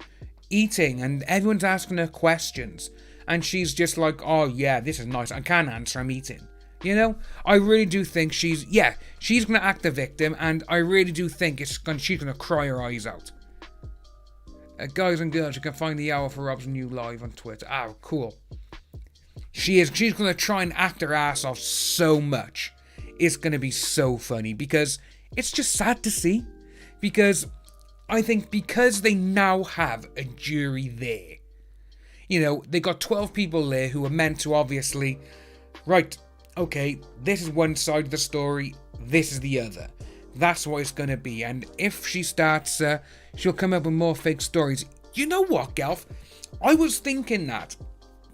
eating, and everyone's asking her questions, and she's just like, oh yeah, this is nice, I can't answer, I'm eating. You know, I really do think she's gonna act the victim, and I really do think she's gonna cry her eyes out. Guys and girls, you can find the hour for Rob's new live on Twitter. Oh, cool. She's gonna try and act her ass off so much. It's gonna be so funny, because it's just sad to see. Because I think because they now have a jury there, you know, they got 12 people there who are meant to obviously, right, okay, this is one side of the story, this is the other. That's what it's going to be. And if she starts, she'll come up with more fake stories. You know what, Gelf? I was thinking that.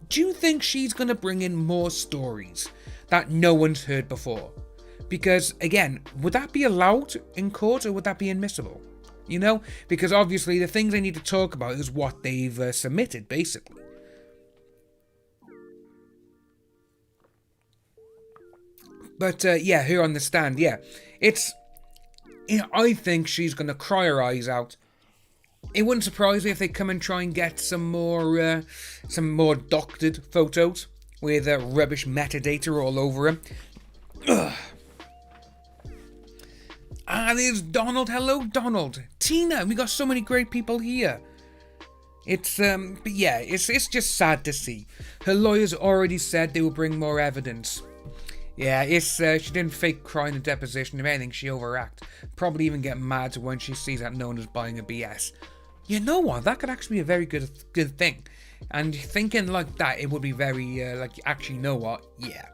Do you think she's going to bring in more stories that no one's heard before? Because, again, would that be allowed in court, or would that be admissible? You know? Because obviously the things they need to talk about is what they've submitted, basically. But, yeah, here on the stand, yeah. It's... You know, I think she's going to cry her eyes out. It wouldn't surprise me if they come and try and get some more doctored photos with rubbish metadata all over them. Ugh. There's Donald. Hello, Donald. Tina, we got so many great people here. It's, but yeah, it's just sad to see. Her lawyers already said they will bring more evidence. Yeah, she didn't fake cry in a deposition. If anything, she overact. Probably even get mad when she sees that no one is buying a BS. You know what? That could actually be a very good thing. And thinking like that, it would be very, actually, you know what? Yeah.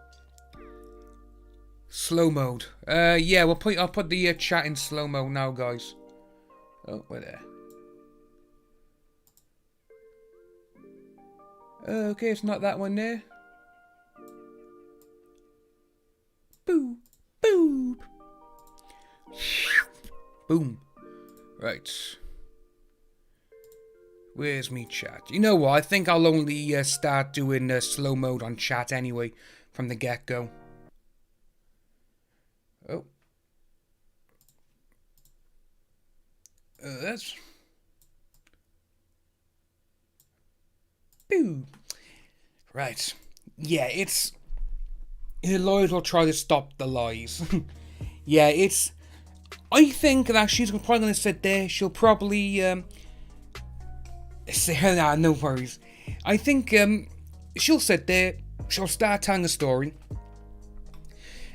Slow mode. Yeah, I'll put the chat in slow mode now, guys. Oh, we're there. Okay, it's not that one there. Boop, boop. Boom. Right. Where's me chat? You know what? I think I'll only start doing slow mode on chat anyway from the get-go. Oh. That's... Boo. Right. Yeah, it's... Her lawyers will try to stop the lies. Yeah, it's... I think that she's probably going to sit there. She'll probably... say, nah, no worries. I think she'll sit there. She'll start telling a story.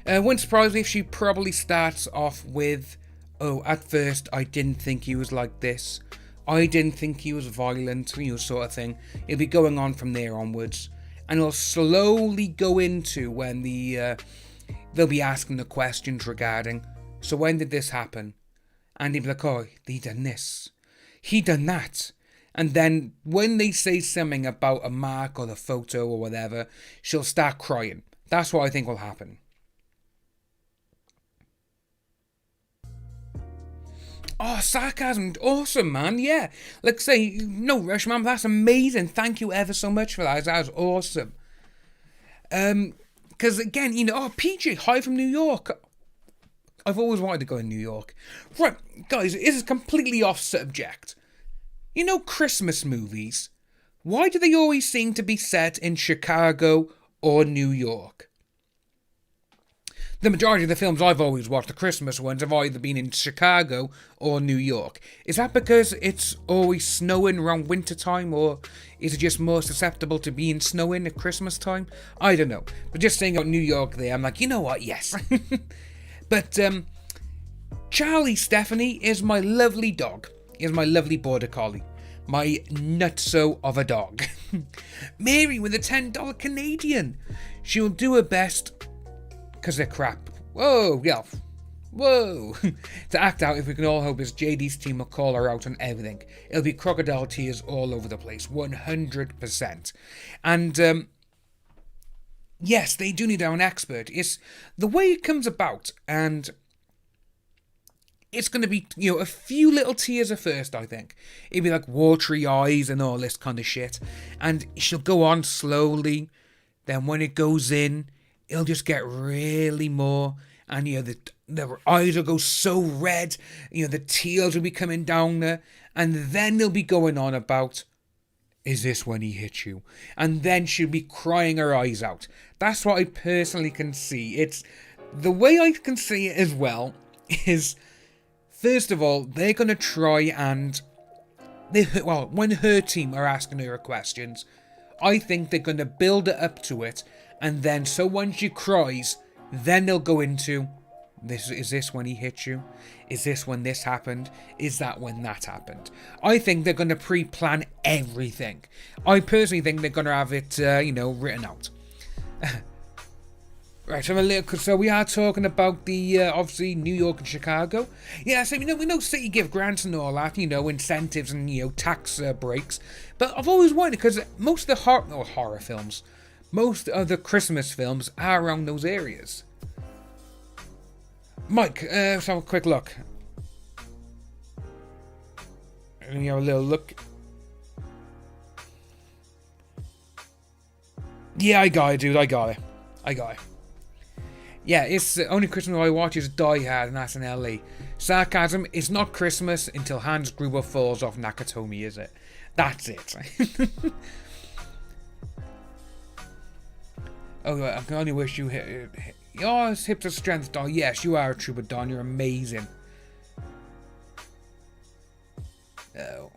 Wouldn't surprise me if she probably starts off with... Oh, at first, I didn't think he was like this. I didn't think he was violent, you know, sort of thing. It'll be going on from there onwards. And it'll slowly go into when they'll be asking the questions regarding, so when did this happen? And he'll be like, oh, he done this. He done that. And then when they say something about a mark or the photo or whatever, she'll start crying. That's what I think will happen. Oh, sarcasm. Awesome, man. Yeah. Like say, no rush, man. That's amazing. Thank you ever so much for that. That was awesome. Because again, you know, oh, PJ, hi from New York. I've always wanted to go to New York. Right, guys, this is completely off subject. You know Christmas movies? Why do they always seem to be set in Chicago or New York? The majority of the films I've always watched, the Christmas ones, have either been in Chicago or New York. Is that because it's always snowing around winter time, or is it just more susceptible to being snowing at Christmas time? I don't know. But just saying about New York there, I'm like, you know what, yes. But Charlie Stephanie is my lovely dog. Is my lovely border collie. My nutso of a dog. Mary with a $10 Canadian. She'll do her best... because they're crap. Whoa, yeah. Whoa. To act out, if we can all hope, is JD's team will call her out on everything. It'll be crocodile tears all over the place. 100%. And, yes, they do need an expert. It's the way it comes about, and it's going to be, you know, a few little tears at first, I think. It'll be like watery eyes and all this kind of shit. And she'll go on slowly. Then when it goes in, it'll just get really more, and you know, their eyes will go so red, the tears will be coming down there, and then they'll be going on about, is this when he hit you? And then she'll be crying her eyes out. That's what I personally can see. It's the way I can see it as well is, first of all, they're going to try and when her team are asking her questions, I think they're going to build it up to it, and then so when she cries, then they'll go into, is this when he hit you? Is this when this happened? Is that when that happened? I think they're going to pre-plan everything. I personally think they're going to have it, written out. Right, so we are talking about the, obviously, New York and Chicago. Yeah, so we know city give grants and all that, incentives and, tax breaks. But I've always wondered, because most of the horror films, most of the Christmas films are around those areas. Mike, let's have a quick look. Let me have a little look. Yeah, I got it, dude. I got it. Yeah, it's the only Christmas I watch is Die Hard, and that's in LA. Sarcasm, it's not Christmas until Hans Gruber falls off Nakatomi, is it? That's it. Oh, I can only wish you hit. Oh, hips of strength, Don. Yes, you are a trooper, Don. You're amazing. Oh.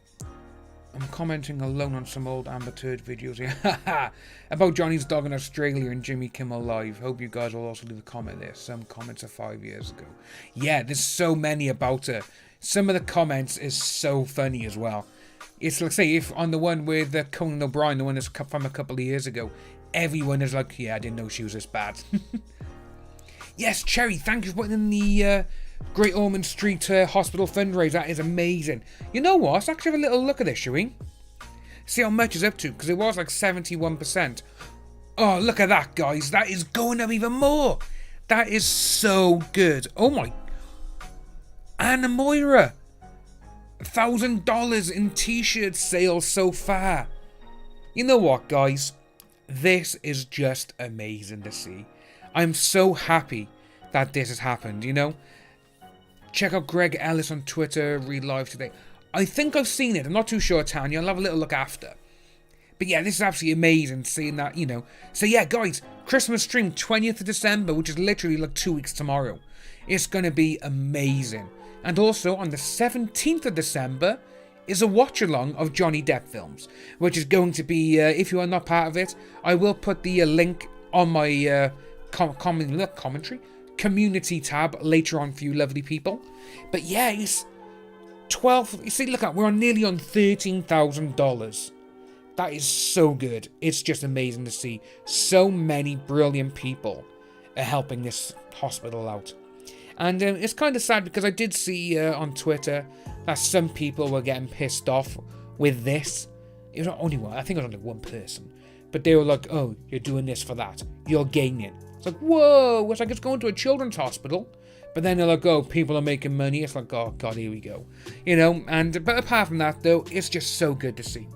I'm commenting alone on some old Amber Turd videos here. About Johnny's dog in Australia and Jimmy Kimmel Live. Hope you guys will also leave a comment there. Some comments are 5 years ago. Yeah, there's so many about her. Some of the comments is so funny as well. It's like, say, if on the one with Conan O'Brien, the one that's from a couple of years ago, everyone is like, yeah, I didn't know she was this bad. Yes, Cherry, thank you for putting in the Great Ormond Street Hospital fundraiser. That is amazing. You know what? Let's actually have a little look at this, shall we? See how much it's up to, because it was like 71%. Oh, look at that, guys. That is going up even more. That is so good. Oh my. Anna Moira. $1,000 in t-shirt sales so far. You know what, guys? This is just amazing to see. I'm so happy that this has happened, Check out Greg Ellis on Twitter, read live today. I think I've seen it. I'm not too sure, Tanya. I'll have a little look after. But yeah, this is absolutely amazing seeing that, So yeah, guys, Christmas stream, 20th of December, which is literally like 2 weeks tomorrow. It's going to be amazing. And also, on the 17th of December, is a watch-along of Johnny Depp films, which is going to be, if you are not part of it, I will put the link on my community tab later on for you lovely people. But yeah, it's 12, you see, look at, we're nearly on $13,000. That is so good. It's just amazing to see so many brilliant people helping this hospital out. And it's kind of sad because I did see on Twitter that some people were getting pissed off with this. It was not only one, I think it was only one person. But they were like, oh, you're doing this for that. You're gaining. It's like, whoa, it's like it's going to a children's hospital. But then they're like, oh, people are making money. It's like, oh, God, here we go. But apart from that, though, it's just so good to see.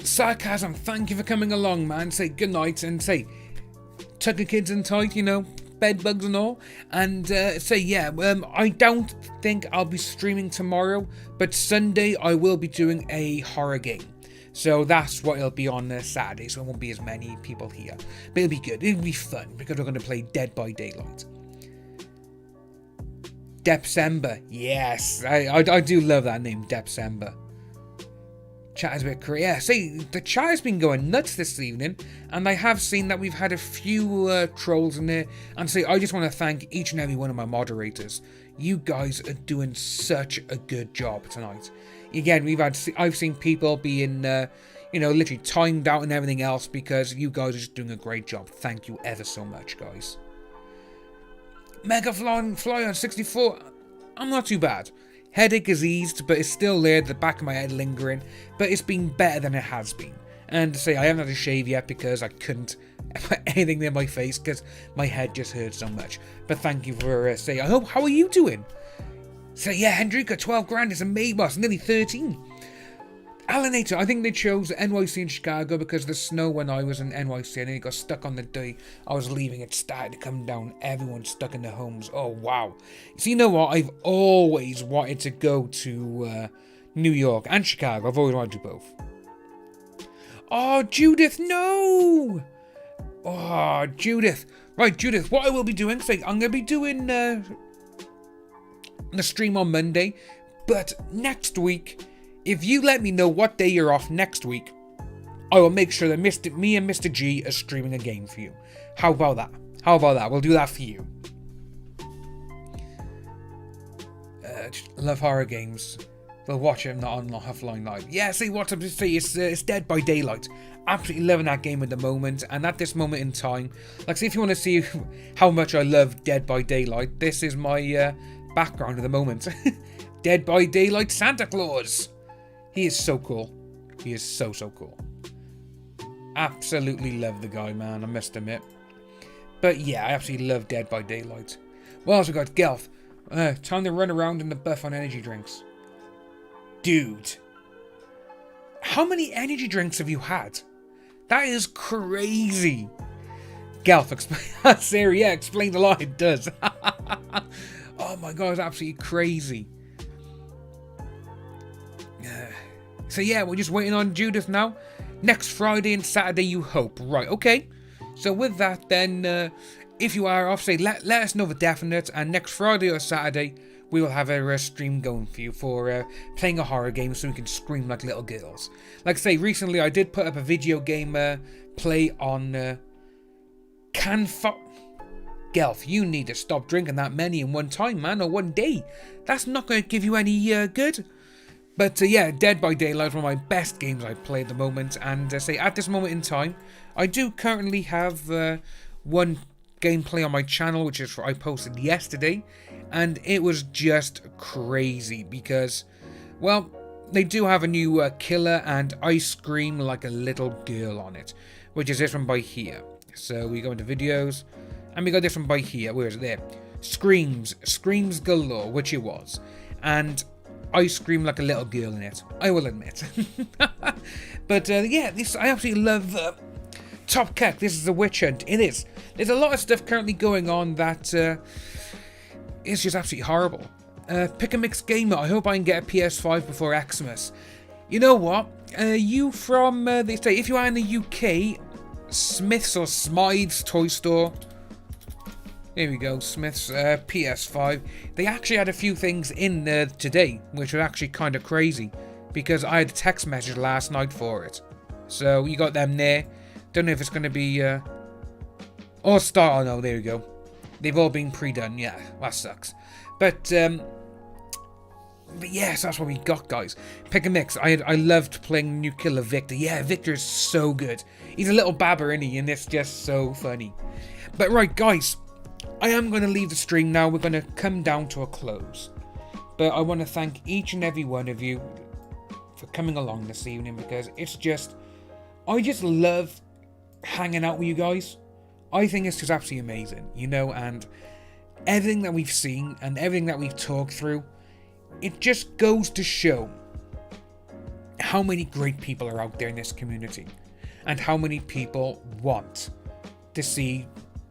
Sarcasm, thank you for coming along, man. Say good night and say, tuck your kids in tight, bed bugs and all. And I don't think I'll be streaming tomorrow, but Sunday I will be doing a horror game. So that's what it'll be on Saturday, so it won't be as many people here. But it'll be good, it'll be fun, because we're going to play Dead by Daylight. Depsember, yes, I do love that name, Depsember. Chat is a bit crazy. Yeah, see, the chat has been going nuts this evening, and I have seen that we've had a few trolls in there. And see, I just want to thank each and every one of my moderators. You guys are doing such a good job tonight. Again, I've seen people being, literally timed out and everything else because you guys are just doing a great job. Thank you ever so much, guys. Mega Fly on 64. I'm not too bad. Headache is eased, but it's still there, the back of my head lingering, but it's been better than it has been. And to say, I haven't had a shave yet because I couldn't put anything near my face because my head just hurt so much. But thank you for saying, how are you doing? So yeah, Hendrika, 12 grand is amazing, well, it's nearly 13. Alienator, I think they chose NYC in Chicago because of the snow when I was in NYC and it got stuck on the day I was leaving. It started to come down. Everyone stuck in their homes. Oh, wow. So you know what? I've always wanted to go to New York and Chicago. I've always wanted to do both. Oh, Judith, no! Oh, Judith. Right, Judith, what I will be doing, so I'm going to be doing the stream on Monday, but next week, if you let me know what day you're off next week, I will make sure that me and Mr. G are streaming a game for you. How about that? How about that? We'll do that for you. Love horror games. We'll watch it not on offline live. Yeah, see what I'm saying. It's Dead by Daylight. Absolutely loving that game at the moment, and at this moment in time, like, see, if you want to see how much I love Dead by Daylight, this is my background at the moment. Dead by Daylight Santa Claus. He is so cool. He is so cool. Absolutely love the guy, man, I must admit. But yeah, I absolutely love Dead by Daylight. What else we got? Gelf. Time to run around in the buff on energy drinks. Dude. How many energy drinks have you had? That is crazy. Gelf, explain. Siri, yeah, explain the lie. It does. Oh my god, it's absolutely crazy. So yeah, we're just waiting on Judith now. Next Friday and Saturday, you hope. Right, okay. So with that, then, if you are off, say, let us know for definite. And next Friday or Saturday, we will have a stream going for you for playing a horror game so we can scream like little girls. Like I say, recently I did put up a video game play on Gelf, you need to stop drinking that many in one time, man, or one day. That's not going to give you any good. But yeah, Dead by Daylight is one of my best games I play at the moment. And say, at this moment in time, I do currently have one gameplay on my channel, which is I posted yesterday. And it was just crazy because, well, they do have a new killer and I scream like a little girl on it. Which is this one by here. So we go into videos. And we got this one by here. Where is it? There. Screams galore, which it was. And I scream like a little girl in it, I will admit. But yeah, I absolutely love Top Cat. This is a witch hunt. It is. There's a lot of stuff currently going on that is just absolutely horrible. Pick a Mix Gamer. I hope I can get a PS5 before Xmas. You know what? You from, they say, if you are in the UK, Smith's or Smythe's Toy Store. Here we go, Smith's PS5. They actually had a few things in today, which was actually kind of crazy, because I had a text message last night for it. So you got them there. Don't know if it's going to be or start. Oh no, there we go. They've all been pre-done. Yeah, that sucks. But yes, that's what we got, guys. Pick a Mix. I loved playing new killer Victor. Yeah, Victor is so good. He's a little babber, isn't he? And it's just so funny. But right, guys, I am going to leave the stream now. We're going to come down to a close. But I want to thank each and every one of you for coming along this evening, because it's just, I just love hanging out with you guys. I think it's just absolutely amazing, you know, and everything that we've seen and everything that we've talked through, it just goes to show how many great people are out there in this community and how many people want to see,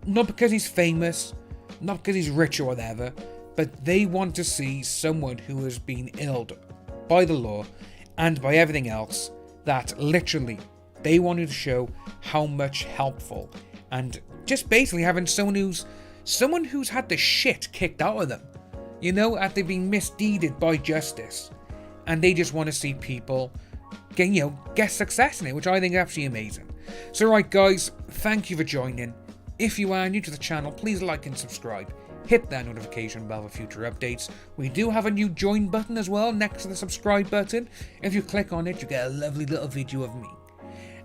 not because he's famous, not because he's rich or whatever, but they want to see someone who has been illed by the law and by everything else, that literally they wanted to show how much helpful, and just basically having someone who's had the shit kicked out of them, you know, after being misdeeded by justice, and they just want to see people get success in it, which I think is absolutely amazing. So right, guys, thank you for joining. If you are new to the channel, please like and subscribe. Hit that notification bell for future updates. We do have a new join button as well next to the subscribe button. If you click on it, you get a lovely little video of me.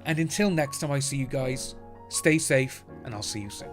And until next time I see you guys, stay safe, and I'll see you soon.